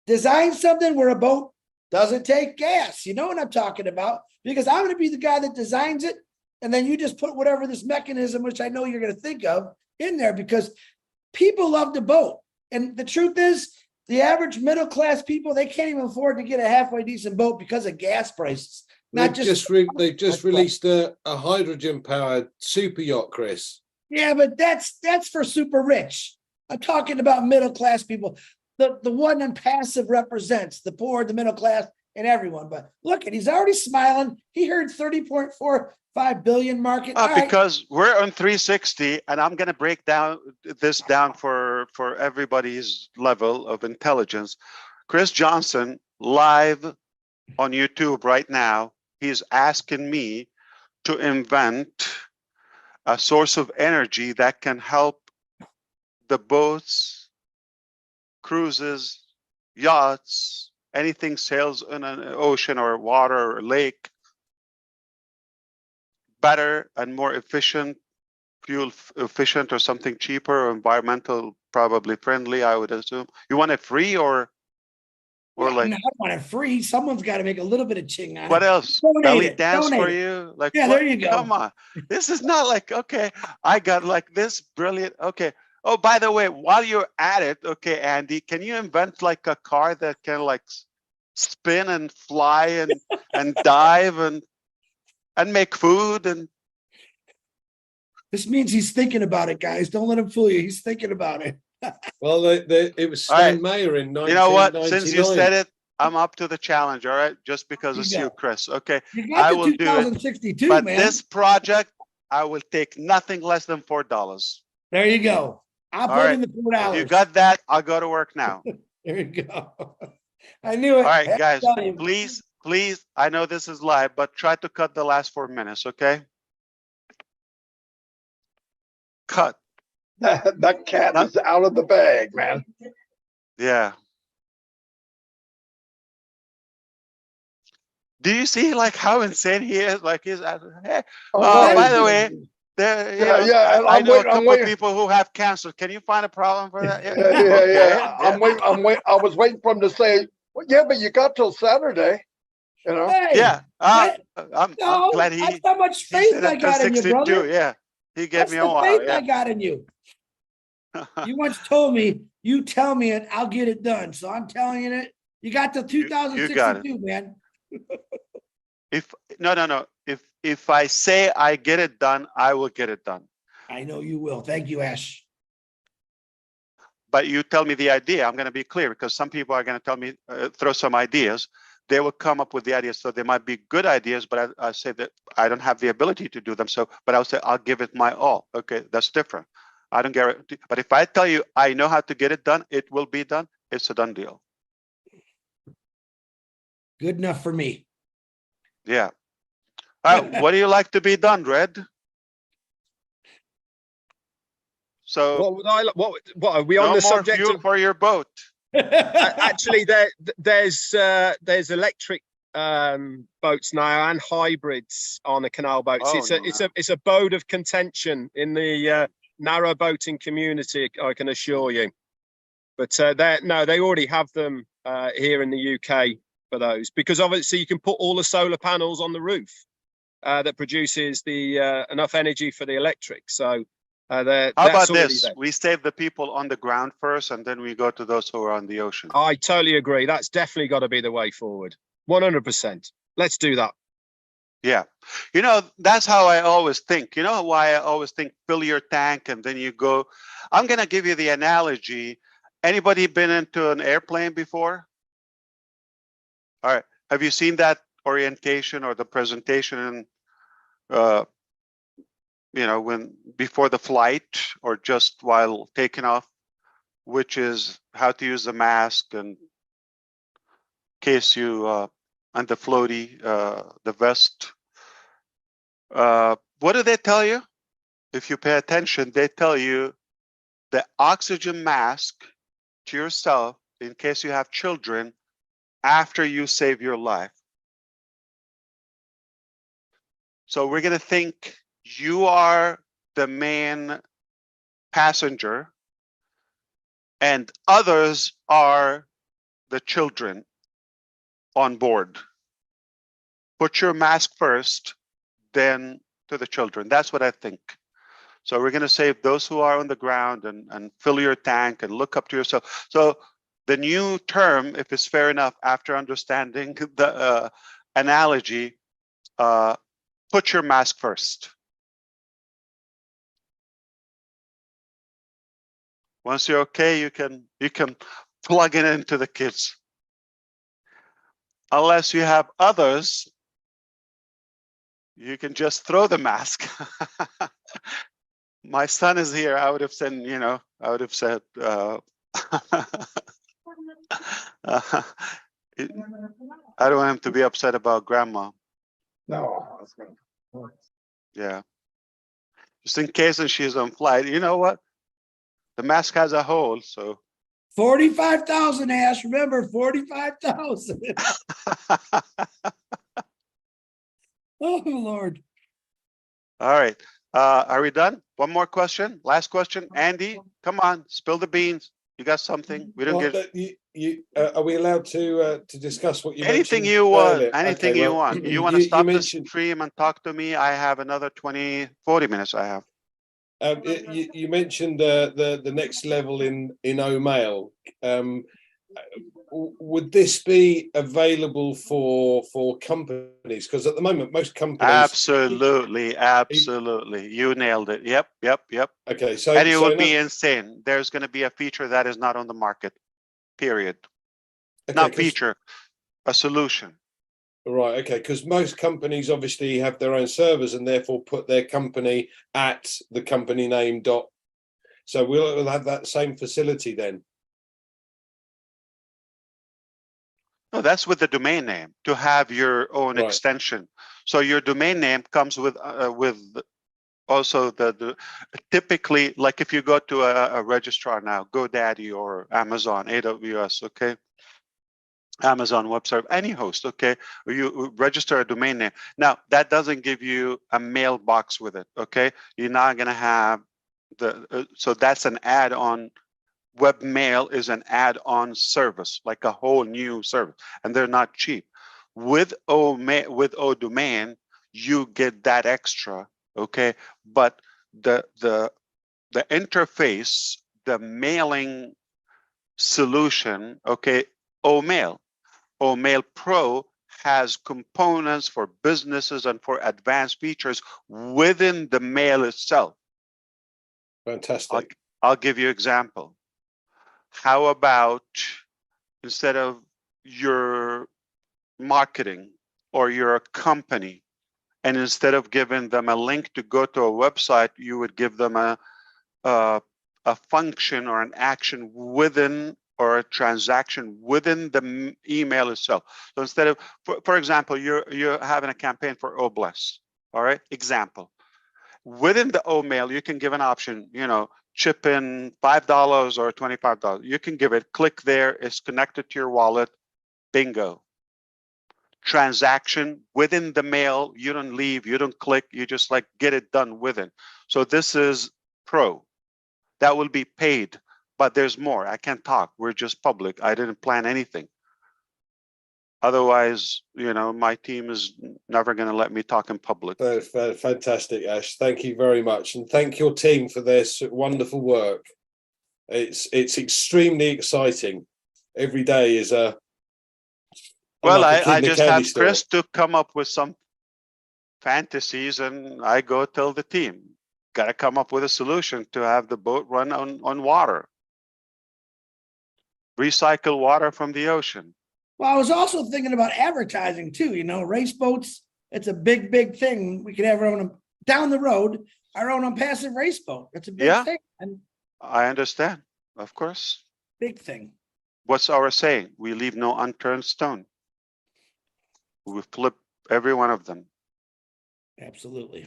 design something where a boat doesn't take gas. You know what I'm talking about? Because I'm going to be the guy that designs it. And then you just put whatever this mechanism, which I know you're going to think of, in there because people love to boat. And the truth is, the average middle class people, they can't even afford to get a halfway decent boat because of gas prices. They've just released a hydrogen powered super yacht, Chris. Yeah, but that's for super rich. I'm talking about middle class people. The one on passive represents the poor, the middle class, and everyone. But look, he's already smiling. He heard 30.45 billion market. All right. Because we're on 360, and I'm going to break this down for everybody's level of intelligence. Chris Johnson, live on YouTube right now, he's asking me to invent a source of energy that can help the boats, cruises, yachts, anything sails in an ocean or water or lake better and more efficient, fuel efficient, or something cheaper, or environmental probably friendly, I would assume. You want it free or like no, I want it free. Someone's got to make a little bit of ching on what it. else? Donate Belly it, dance donate for it. you? Like Yeah, what? there you go. Come on. This is not like, okay, I got like this brilliant. Okay. Oh, by the way, while you're at it, okay, Andy, can you invent like a car that can like spin and fly and dive and make food? And This means he's thinking about it, guys. Don't let him fool you. He's thinking about it. Well, it was All Stan right. Mayer in 1999. you know what? Since you said it, I'm up to the challenge. All right, just because it's You you, go. Chris. Okay, You got I the will do it. 2062, But man. this project, I will take nothing less than $4. There you go. I'll All put right. in the $4. You got that? I'll go to work now. There you go. I knew it. All right, Had to guys, tell you. please. I know this is live, but try to cut the last 4 minutes, okay? Cut. That cat is out of the bag, man. Yeah. Do you see like how insane he is? Like he's hey. Oh, By the way, there. Yeah, I I'm know a waiting, I'm couple of waiting. people who have cancer. Can you find a problem for that? Yeah, Okay, I'm waiting. I was waiting for him to say, well, yeah, but you got till Saturday, you know? Hey, Yeah. that- I'm no, glad that's how much faith I got in you, brother. Yeah, he gave That's me the a while. faith Yeah. I got in you. You once told me, you tell me it, I'll get it done. So I'm telling you it. You got till You got it. 2062, man. No. If I say I get it done, I will get it done. I know you will. Thank you, Ash. But you tell me the idea. I'm going to be clear because some people are going to tell me throw some ideas. they will come up with the ideas. So they might be good ideas, but I say that I don't have the ability to do them. So, but I'll say I'll give it my all. Okay, that's different. I don't guarantee, but if I tell you I know how to get it done, it will be done. It's a done deal. Good enough for me. Yeah. What do you like to be done, Red? So What would I? What are we on no the more subject fuel of? for your boat. Actually, there's electric boats now and hybrids on the canal boats. Oh, It's a boat of contention in the narrow boating community, I can assure you. But they already have them here in the UK for those, because obviously you can put all the solar panels on the roof that produces the enough energy for the electric. So How that's about already this? there. We save the people on the ground first, and then we go to those who are on the ocean. I totally agree. That's definitely got to be the way forward. 100%. Let's do that. Yeah. You know, that's how I always think. You know why I always think fill your tank and then you go. I'm going to give you the analogy. Anybody been into an airplane before? All right. Have you seen that orientation or the presentation in, when before the flight or just while taking off, which is how to use the mask and in case you and the floaty, the vest. What do they tell you? If you pay attention, they tell you the oxygen mask to yourself in case you have children after you save your life. So we're going to think you are the main passenger and others are the children on board. Put your mask first, then to the children. That's what I think. So we're going to save those who are on the ground and fill your tank and look up to yourself. So the new term, if it's fair enough, after understanding the analogy, put your mask first. Once you're okay, you can plug it into the kids. Unless you have others, you can just throw the mask. My son is here. I would have said, I would have said, I don't want him to be upset about grandma. No. Yeah. Just in case and she's on flight. You know what? The mask has a hole, so. 45,000, Ash. Remember, 45,000. Oh, Lord. All right. Are we done? One more question. Last question. Andy, come on, spill the beans. You got something? We don't Well, get are we allowed to discuss what you anything mentioned you want. earlier? Anything Okay, you well, want. You want to stop the mentioned, stream and talk to me? I have another 40 minutes. I have. you mentioned the next level in O'Mail. Would this be available for companies? Because at the moment, most companies. Absolutely, absolutely. You nailed it. Yep. Okay, so And it would be insane. There's going to be a feature that is not on the market. Period. okay, Not feature, a solution. Right, okay, because most companies obviously have their own servers and therefore put their company at the company name dot. So we'll have that same facility then. No, that's with the domain name to have your own Right. extension. So your domain name comes with also the typically, like if you go to a registrar now, GoDaddy or Amazon, AWS, okay, Amazon Web Service, any host, okay, you register a domain name. Now that doesn't give you a mailbox with it, okay. You're not going to have so that's an add-on. Webmail is an add-on service, like a whole new service, and they're not cheap. With ODomain, you get that extra, okay? But the interface, the mailing solution, okay, OMail Pro has components for businesses and for advanced features within the mail itself. Fantastic. I'll give you an example. How about instead of your marketing or you're a company, and instead of giving them a link to go to a website, you would give them a function or an action within, or a transaction within the email itself. So instead of, for example, you're having a campaign for Obless. All right, example. Within the O-mail, you can give an option, chip in $5 or $25. You can give it, click there, it's connected to your wallet, bingo. Transaction within the mail, you don't leave, you don't click, you just like get it done within. So this is pro. That will be paid, but there's more. I can't talk, we're just public. I didn't plan anything. Otherwise, my team is never going to let me talk in public. Fantastic, Ash. Thank you very much. And thank your team for this wonderful work. It's extremely exciting. Every day is a... Well, like a kid I in a just candy have store. Chris to come up with some fantasies, and I go tell the team, got to come up with a solution to have the boat run on water. Recycle water from the ocean. Well, I was also thinking about advertising too, race boats. It's a big, big thing. We could have our own down the road, our own passive race boat. It's a big thing. And I understand, of course. big thing. What's our saying? We leave no unturned stone. We flip every one of them. Absolutely.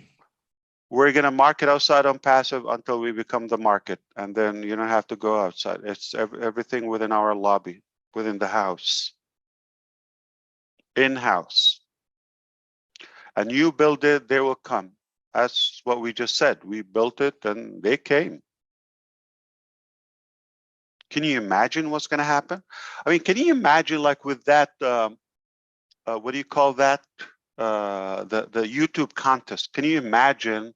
We're going to market outside on passive until we become the market. And then you don't have to go outside. It's everything within our lobby, within the house. In-house. And you build it, they will come. That's what we just said. We built it and they came. Can you imagine what's going to happen? I mean, can you imagine like with that, what do you call that? The YouTube contest. Can you imagine?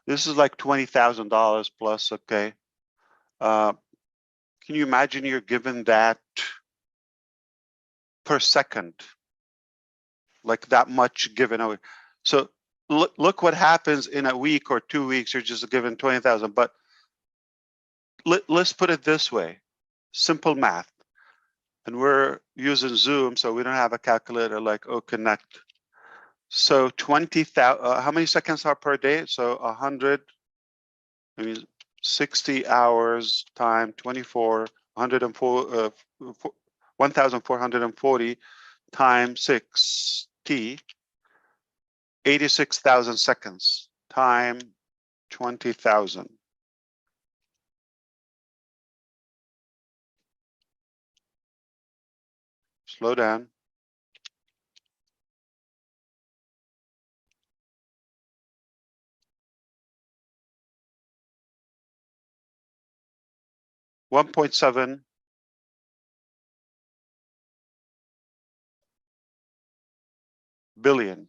This is like $20,000 plus, okay? Can you imagine you're given that per second? Like that much given away. So look what happens in a week or 2 weeks. You're just given 20,000. But let's put it this way: simple math, and we're using Zoom, so we don't have a calculator like OConnect. So 20,000. How many seconds are per day? So 100. I mean, 60 hours time 24. 104. 1,440 times 6t. 86,000 seconds time 20,000. Slow down. $1.7 billion.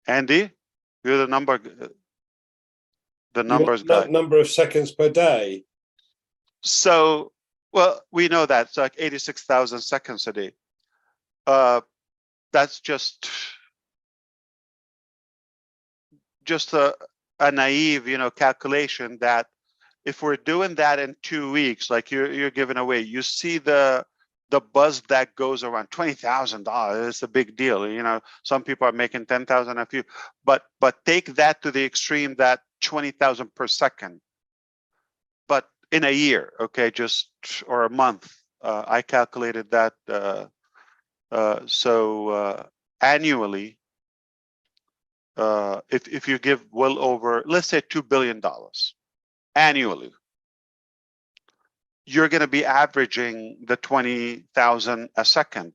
Andy, you're the numbers guy. Number of seconds per day. So, well, we know that it's like 86,000 seconds a day. That's just a naive, calculation that if we're doing that in 2 weeks, like you're giving away, you see the buzz that goes around. $20,000. It's a big deal. Some people are making 10,000 a few, but take that to the extreme, that 20,000 per second. But in a year, okay, or a month, I calculated that. So annually, if you give well over, let's say $2 billion annually, you're going to be averaging the 20,000 a second.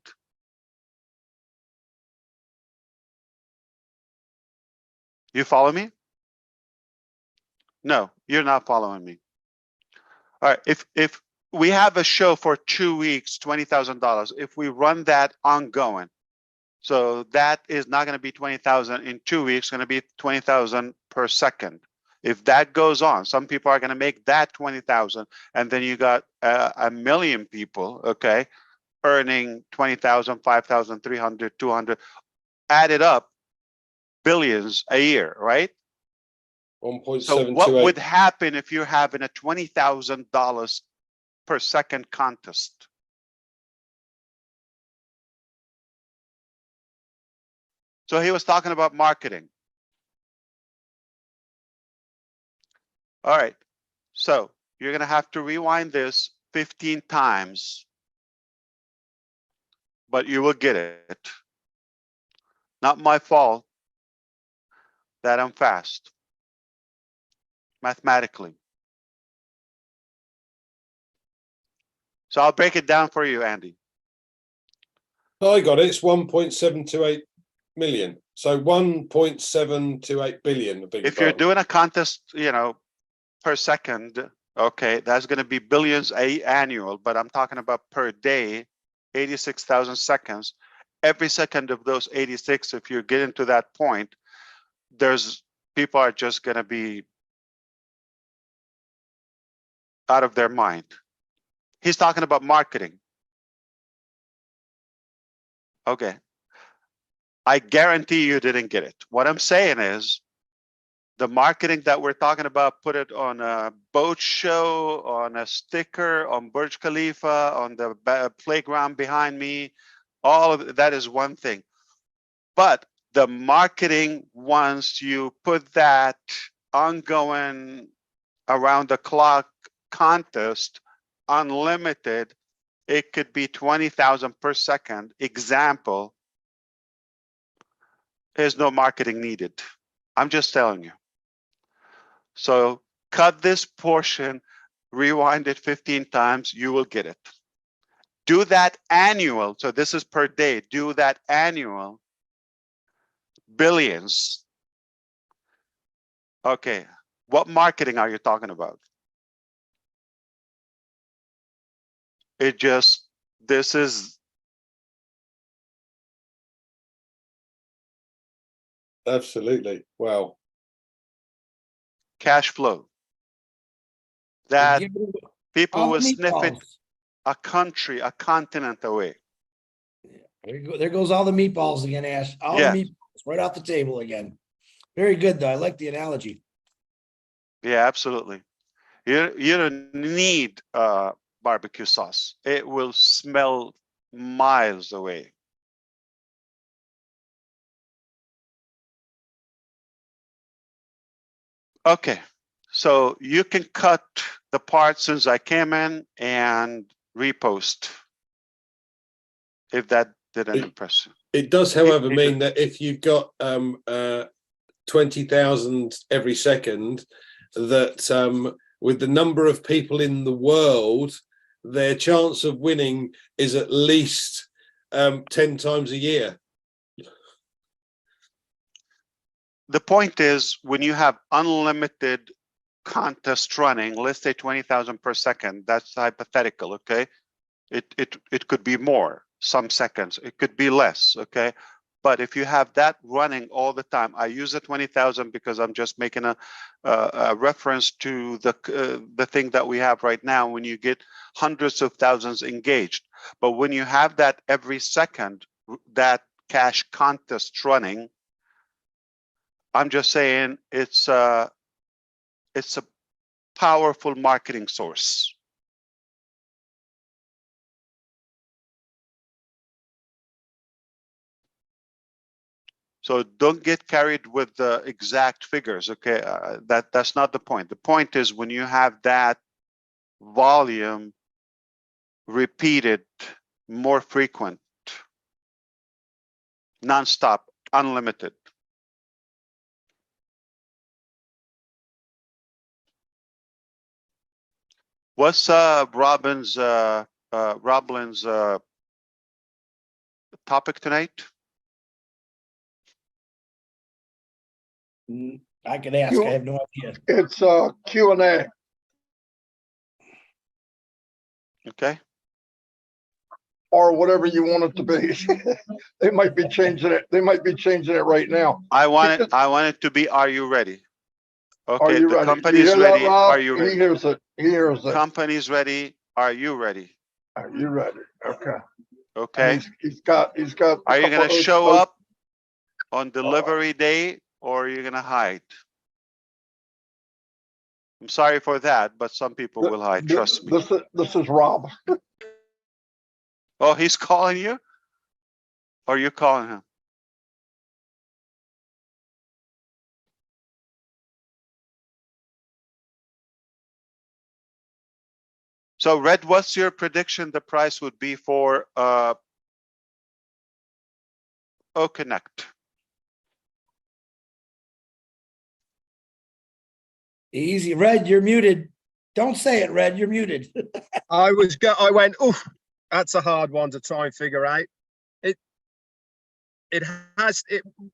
You follow me? No, you're not following me. All right, if we have a show for 2 weeks, $20,000, if we run that ongoing, so that is not going to be 20,000 in 2 weeks, going to be 20,000 per second. If that goes on, some people are going to make that 20,000, and then you got a million people, okay, earning 20,000, 5,000, 300, 200, added up, billions a year, right? 1.728. So what would happen if you're having a $20,000 per second contest? So he was talking about marketing. All right. So you're going to have to rewind this 15 times, but you will get it. Not my fault that I'm fast mathematically. So I'll break it down for you, Andy. I got it. It's 1.728 million. So 1.728 billion. If you're doing a contest, per second, okay, that's going to be billions annual, but I'm talking about per day, 86,000 seconds. Every second of those 86, if you're getting to that point, people are just going to be out of their mind. He's talking about marketing. Okay. I guarantee you didn't get it. What I'm saying is the marketing that we're talking about, put it on a boat show, on a sticker, on Burj Khalifa, on the playground behind me. All of that is one thing. But the marketing, once you put that ongoing around the clock contest, unlimited, it could be 20,000 per second. Example, there's no marketing needed. I'm just telling you. So cut this portion, rewind it 15 times, you will get it. Do that annual. So this is per day. Do that annual. Billions. Okay. What marketing are you talking about? This is. Absolutely. Wow. Cash flow. That Give me people all the will sniff it meatballs. a country, a continent away. There goes all the meatballs again, Ash. All Yeah. the meatballs right off the table again. Very good, though. I like the analogy. Yeah, absolutely. You don't need barbecue sauce. It will smell miles away. Okay, so you can cut the part since I came in and repost if that didn't impress you. It does, however, mean that if you've got 20,000 every second, that with the number of people in the world, their chance of winning is at least 10 times a year. The point is, when you have unlimited contest running, let's say 20,000 per second, that's hypothetical, okay? It could be more, some seconds, it could be less, okay? But if you have that running all the time, I use the 20,000 because I'm just making a reference to the thing that we have right now when you get hundreds of thousands engaged. But when you have that every second, that cash contest running, I'm just saying it's a powerful marketing source. So don't get carried with the exact figures, okay? That's not the point. The point is when you have that volume repeated, more frequent, nonstop, unlimited. What's Robin's topic tonight? I can ask. I have no idea. It's Q&A. Okay. Or whatever you want it to be. They might be changing it. They might be changing it right now. I want it to be, are you ready? Okay, Are you the ready? company's You hear that, ready. Rob? Are you He ready? hears it. He hears it. Company's ready. Are you ready? Are you ready? Okay. Okay. He's got. Are you going to show up? up on delivery day or are you going to hide? I'm sorry for that, but some people will hide. Trust me. This is Rob. Oh, he's calling you? Or you calling him? So Red, what's your prediction the price would be for OConnect? Easy, Red, you're muted. Don't say it, Red, you're muted. I went, oh, that's a hard one to try and figure out.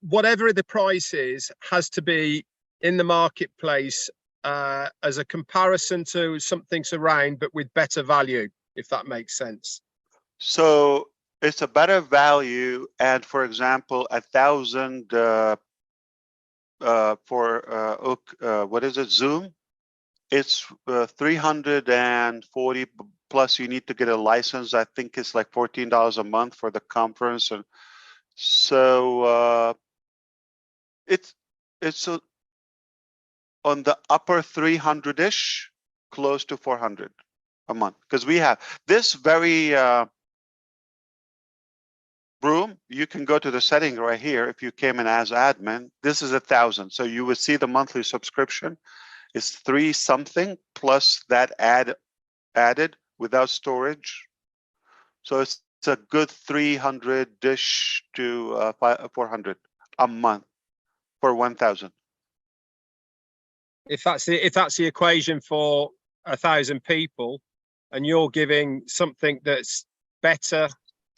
Whatever the price is, has to be in the marketplace as a comparison to something's around, but with better value, if that makes sense. So it's a better value, and for example, 1,000 for what is it, Zoom? It's 340 plus. You need to get a license. I think it's like $14 a month for the conference, and so it's on the upper 300-ish, close to 400 a month, because we have this very room. You can go to the setting right here. If you came in as admin, this is 1,000. So you would see the monthly subscription is 3 something plus that added without storage. So it's a good 300-ish to 400 a month for 1,000. If that's the equation for 1,000 people, and you're giving something that's better,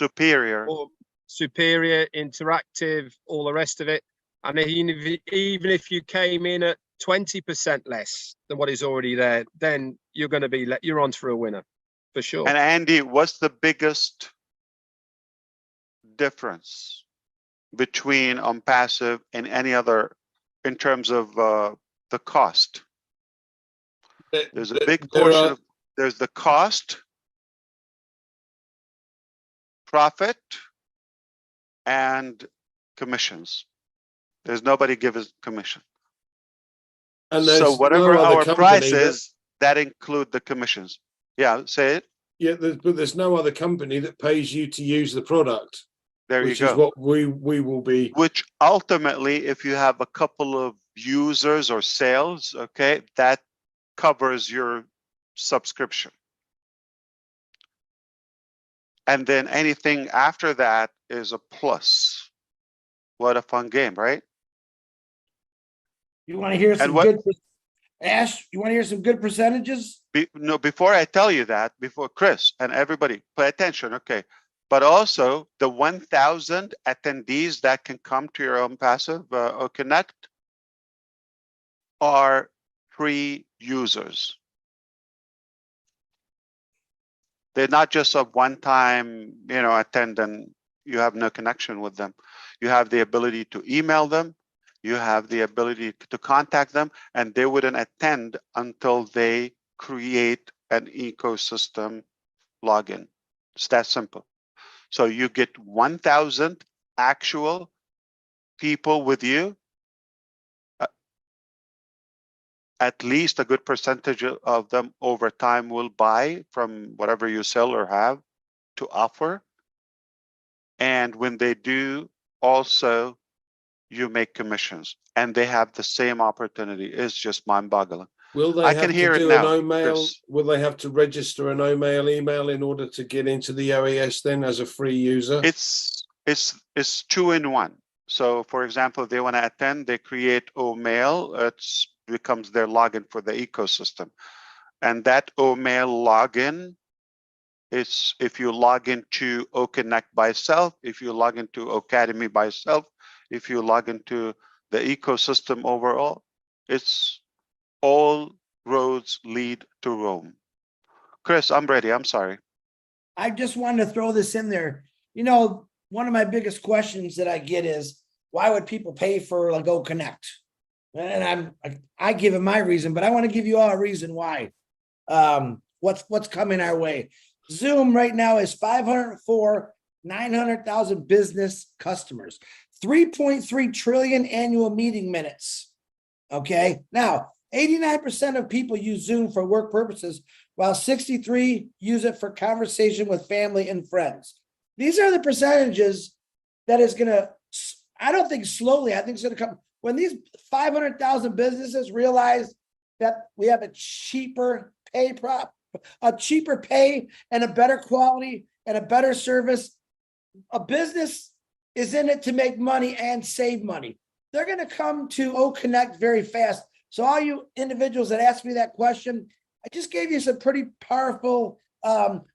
Superior. or superior, interactive, all the rest of it, and even if you came in at 20% less than what is already there, then you're on for a winner for sure. And Andy, what's the biggest difference between OnPassive and any other in terms of the cost? There's a big portion of, there's the cost, profit, and commissions. There's nobody gives commission. And So whatever no other our company price is, that include the commissions. Yeah, say it. Yeah, but there's no other company that pays you to use the product. There you which go. is what we will be. Which ultimately, if you have a couple of users or sales, okay, that covers your subscription. And then anything after that is a plus. What a fun game, right? You want to hear some good, Ash, you want to hear some good percentages? No, before I tell you that, before Chris and everybody, pay attention, okay? But also the 1,000 attendees that can come to your OnPassive OConnect are free users. They're not just a one-time, attend and you have no connection with them. You have the ability to email them. You have the ability to contact them, and they wouldn't attend until they create an ecosystem login. It's that simple. So you get 1,000 actual people with you. At least a good percentage of them over time will buy from whatever you sell or have to offer. And when they do, also, you make commissions, and they have the same opportunity. It's just mind-boggling. Will they have to do an OMail? Will they have to register an OMail email in order to get into the OES then as a free user? It's 2-in-1. So, for example, if they want to attend, they create OMail. It becomes their login for the ecosystem, and that OMail login is if you log into OConnect by itself, if you log into Ocademy by itself, if you log into the ecosystem overall, it's all roads lead to Rome. Chris, I'm ready. I'm sorry. I just wanted to throw this in there. One of my biggest questions that I get is, why would people pay for like OConnect? And I give it my reason, but I want to give you all a reason why. What's coming our way? Zoom right now is 900,000 business customers, 3.3 trillion annual meeting minutes. Okay. Now, 89% of people use Zoom for work purposes, while 63% use it for conversation with family and friends. These are the percentages that is going to, I don't think slowly, I think it's going to come. When these 500,000 businesses realize that we have a cheaper pay a cheaper pay and a better quality and a better service. A business is in it to make money and save money. They're going to come to O Connect very fast. So all you individuals that asked me that question, I just gave you some pretty powerful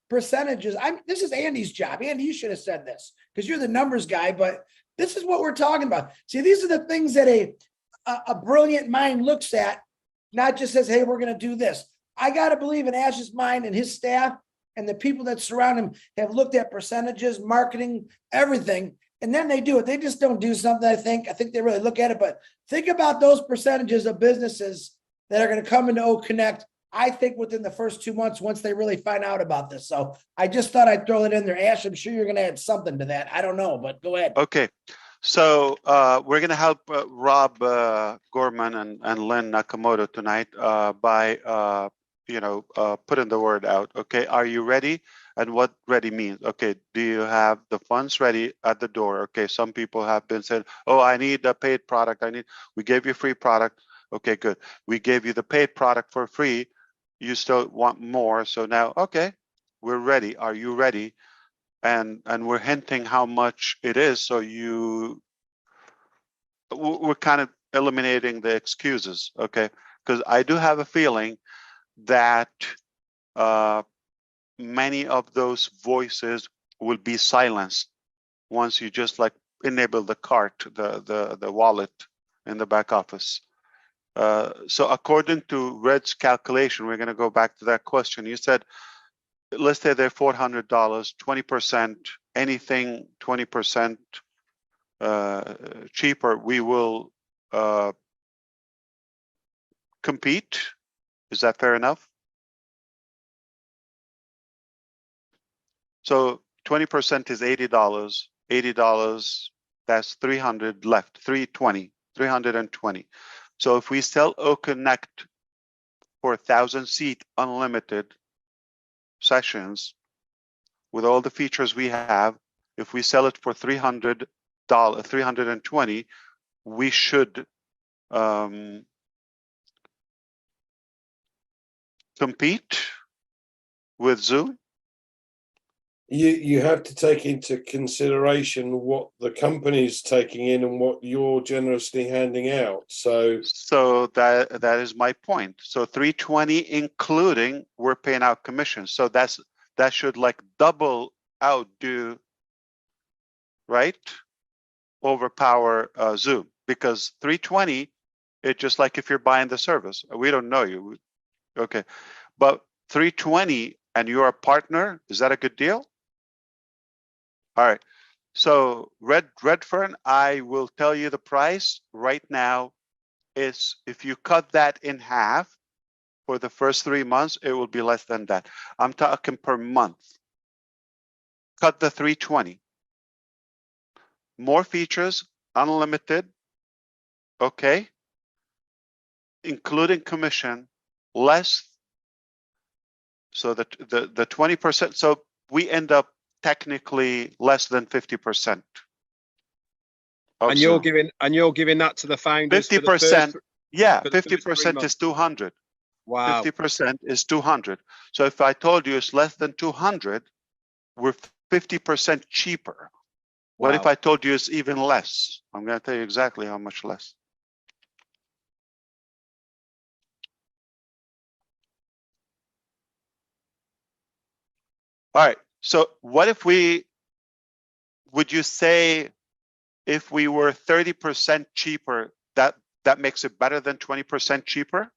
percentages. This is Andy's job. Andy, you should have said this because you're the numbers guy, but this is what we're talking about. See, these are the things that a brilliant mind looks at, not just says, hey, we're going to do this. I got to believe in Ash's mind and his staff and the people that surround him have looked at percentages, marketing, everything, and then they do it. They just don't do something, I think they really look at it, but think about those percentages of businesses that are going to come into O Connect, I think within the first 2 months, once they really find out about this. So I just thought I'd throw it in there. Ash, I'm sure you're going to add something to that. I don't know, but go ahead. Okay. So we're going to help Rob Gorman and Lynn Nakamoto tonight by putting the word out. Okay, are you ready? And what ready means? Okay, do you have the funds ready at the door? Okay, some people have been saying, oh, I need a paid product. We gave you free product. Okay, good. We gave you the paid product for free. You still want more. So now, okay, we're ready. Are you ready? And we're hinting how much it is. So we're kind of eliminating the excuses. Okay, because I do have a feeling that many of those voices will be silenced once you just like enable the cart, the wallet in the back office. So according to Red's calculation, we're going to go back to that question. You said, let's say they're $400, 20%, anything 20% cheaper, we will compete. Is that fair enough? So 20% is $80. $80, that's 300 left, 320. So if we sell O Connect for 1,000 seat unlimited sessions with all the features we have, if we sell it for $300, 320, we should compete with Zoom. You have to take into consideration what the company's taking in and what you're generously handing out. So that is my point. So 320 including we're paying out commissions. So that should like double outdo, right? Overpower Zoom, because 320, it's just like if you're buying the service. We don't know you. Okay. But 320 and you're a partner, is that a good deal? All right. So Redfern, I will tell you the price right now is, if you cut that in half for the first 3 months, it will be less than that. I'm talking per month. Cut the 320. More features, unlimited, okay, including commission, less. So the 20%. So we end up technically less than 50%. And you're giving that to the founders. 50%. Yeah, for the first 50% is 200. Wow. 50% is 200. So if I told you it's less than 200, we're 50% cheaper. What if I told you it's even less? I'm going to tell you exactly how much less. All right. So what if would you say if we were 30% cheaper, that makes it better than 20% cheaper?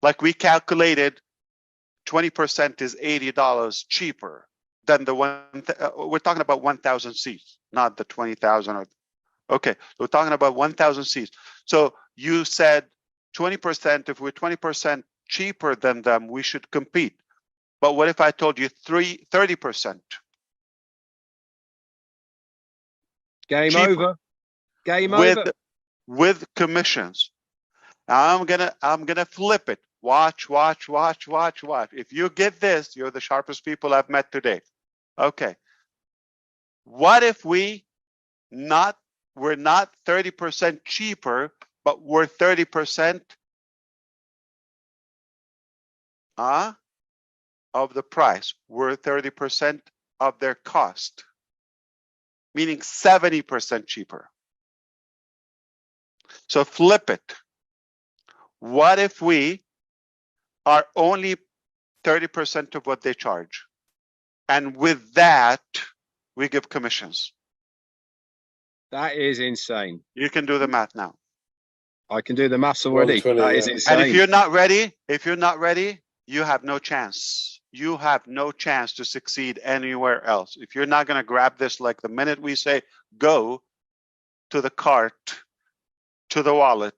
Like we calculated 20% is $80 cheaper than the one, we're talking about 1,000 seats, not the 20,000. Okay, so we're talking about 1,000 seats. So you said 20%, if we're 20% cheaper than them, we should compete. But what if I told you 30%? Game cheaper, over. Game over. With commissions. I'm gonna flip it. Watch. If you get this, you're the sharpest people I've met today. Okay. What if we're not 30% cheaper, but we're 30% of the price. We're 30% of their cost, meaning 70% cheaper. So flip it. What if we are only 30% of what they charge? And with that, we give commissions. That is insane. You can do the math now. I can do the maths already. 120, That is yeah. insane. And if you're not ready, you have no chance. You have no chance to succeed anywhere else. If you're not going to grab this, like the minute we say, go to the cart, to the wallet,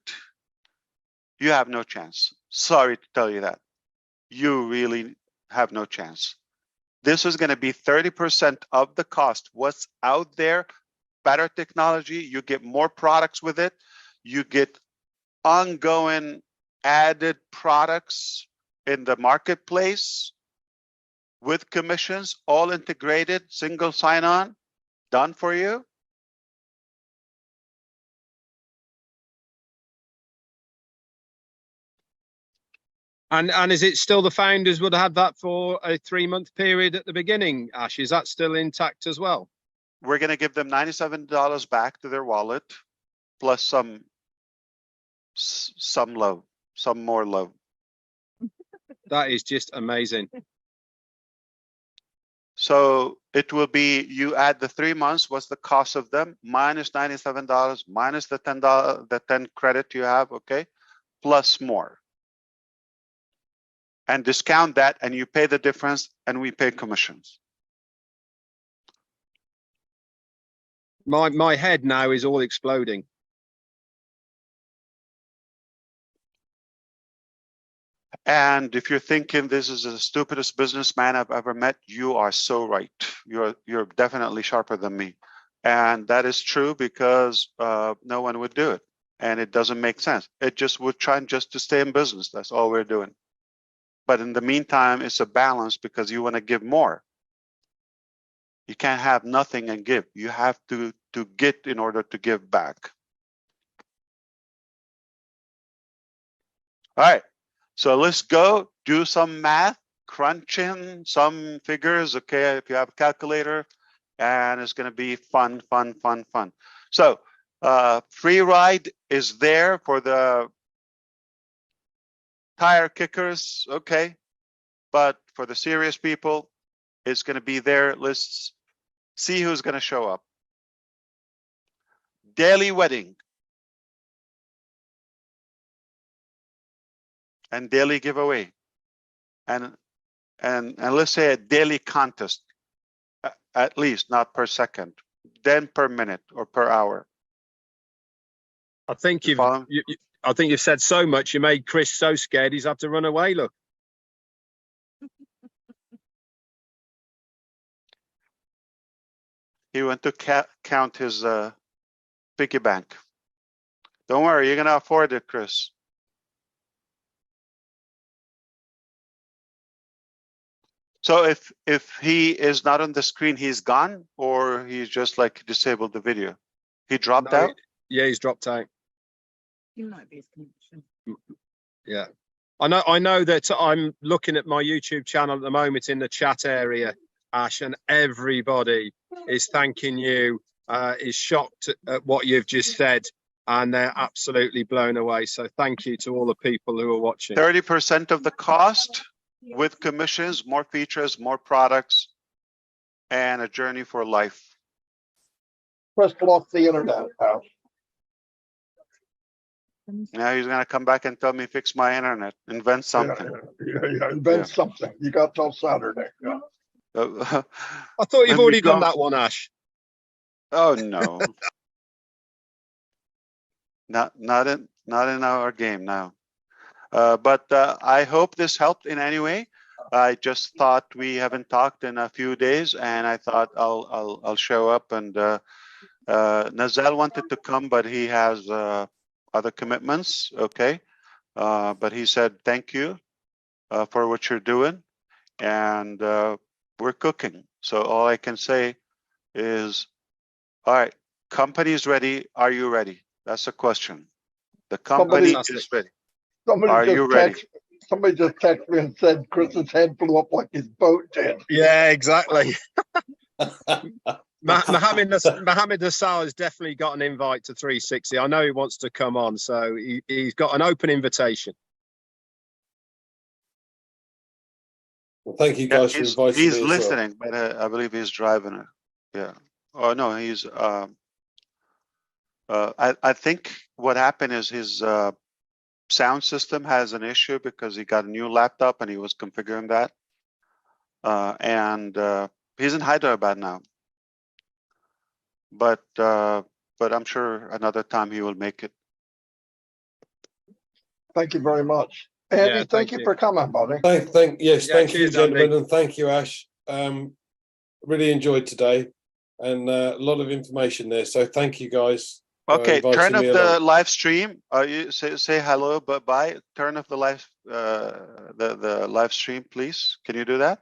you have no chance. Sorry to tell you that. You really have no chance. This is going to be 30% of the cost. What's out there, better technology, you get more products with it. You get ongoing added products in the marketplace with commissions, all integrated, single sign-on, done for you. And is it still the founders would have had that for a 3-month period at the beginning, Ash? Is that still intact as well? We're going to give them $97 back to their wallet, plus some more love. That is just amazing. So it will be, you add the 3 months, what's the cost of them, minus $97, minus the $10, the 10 credit you have, okay, plus more. And discount that, and you pay the difference, and we pay commissions. My head now is all exploding. And if you're thinking this is the stupidest businessman I've ever met, you are so right. You're definitely sharper than me. And that is true because no one would do it. And it doesn't make sense. It just would try just to stay in business. That's all we're doing. But in the meantime, it's a balance because you want to give more. You can't have nothing and give. You have to get in order to give back. All right. So let's go do some math, crunching some figures, okay, if you have a calculator, and it's going to be fun. So free ride is there for the tire kickers, okay, but for the serious people, it's going to be there. Let's see who's going to show up. Daily wedding. And daily giveaway, and let's say a daily contest, at least, not per second, then per minute or per hour. I think You follow? I think you've said so much. You made Chris so scared he's had to run away. Look. He went to count his piggy bank. Don't worry, you're gonna afford it, Chris. So if he is not on the screen, he's gone, or he's just like disabled the video. He dropped No, out. Yeah, he's dropped out. You might be his connection. Yeah. I know that I'm looking at my YouTube channel at the moment in the chat area, Ash, and everybody is thanking you, is shocked at what you've just said, and they're absolutely blown away. So thank you to all the people who are watching. 30% of the cost with commissions, more features, more products, and a journey for life. Press off the internet, pal. Now he's gonna come back and tell me fix my internet, invent something. Yeah, invent something. You got till Saturday. Yeah. I thought you've Let me already done go. that one, Ash. Oh no. Not in our game now. But I hope this helped in any way. I just thought we haven't talked in a few days, and I thought I'll show up. And Nazal wanted to come, but he has other commitments. Okay, but he said thank you for what you're doing, and we're cooking. So all I can say is, all right, company's ready. Are you ready? That's the question. The company Fantastic. is ready. Somebody Are just you ready? Somebody just texted me and said Chris's head blew up like his boat did. Yeah, exactly. Mohammed Nassar has definitely got an invite to 360. I know he wants to come on, so he's got an open invitation. Well, thank you Yeah, guys for inviting me. he's as well. listening, but I believe he's driving it. Yeah. Oh no, he's. I think what happened is his sound system has an issue because he got a new laptop and he was configuring that. And he's in Hyderabad now. But I'm sure another time he will make it. Thank you very much. Andy, Yeah, thank thank you you. for coming, buddy. Thank you, Yeah, cheers, gentlemen, Andy. and thank you, Ash. Really enjoyed today, and a lot of information there. So thank you, guys. for Okay, inviting turn off me the along. live stream. You say hello, but bye. Turn off the live the live stream, please. Can you do that?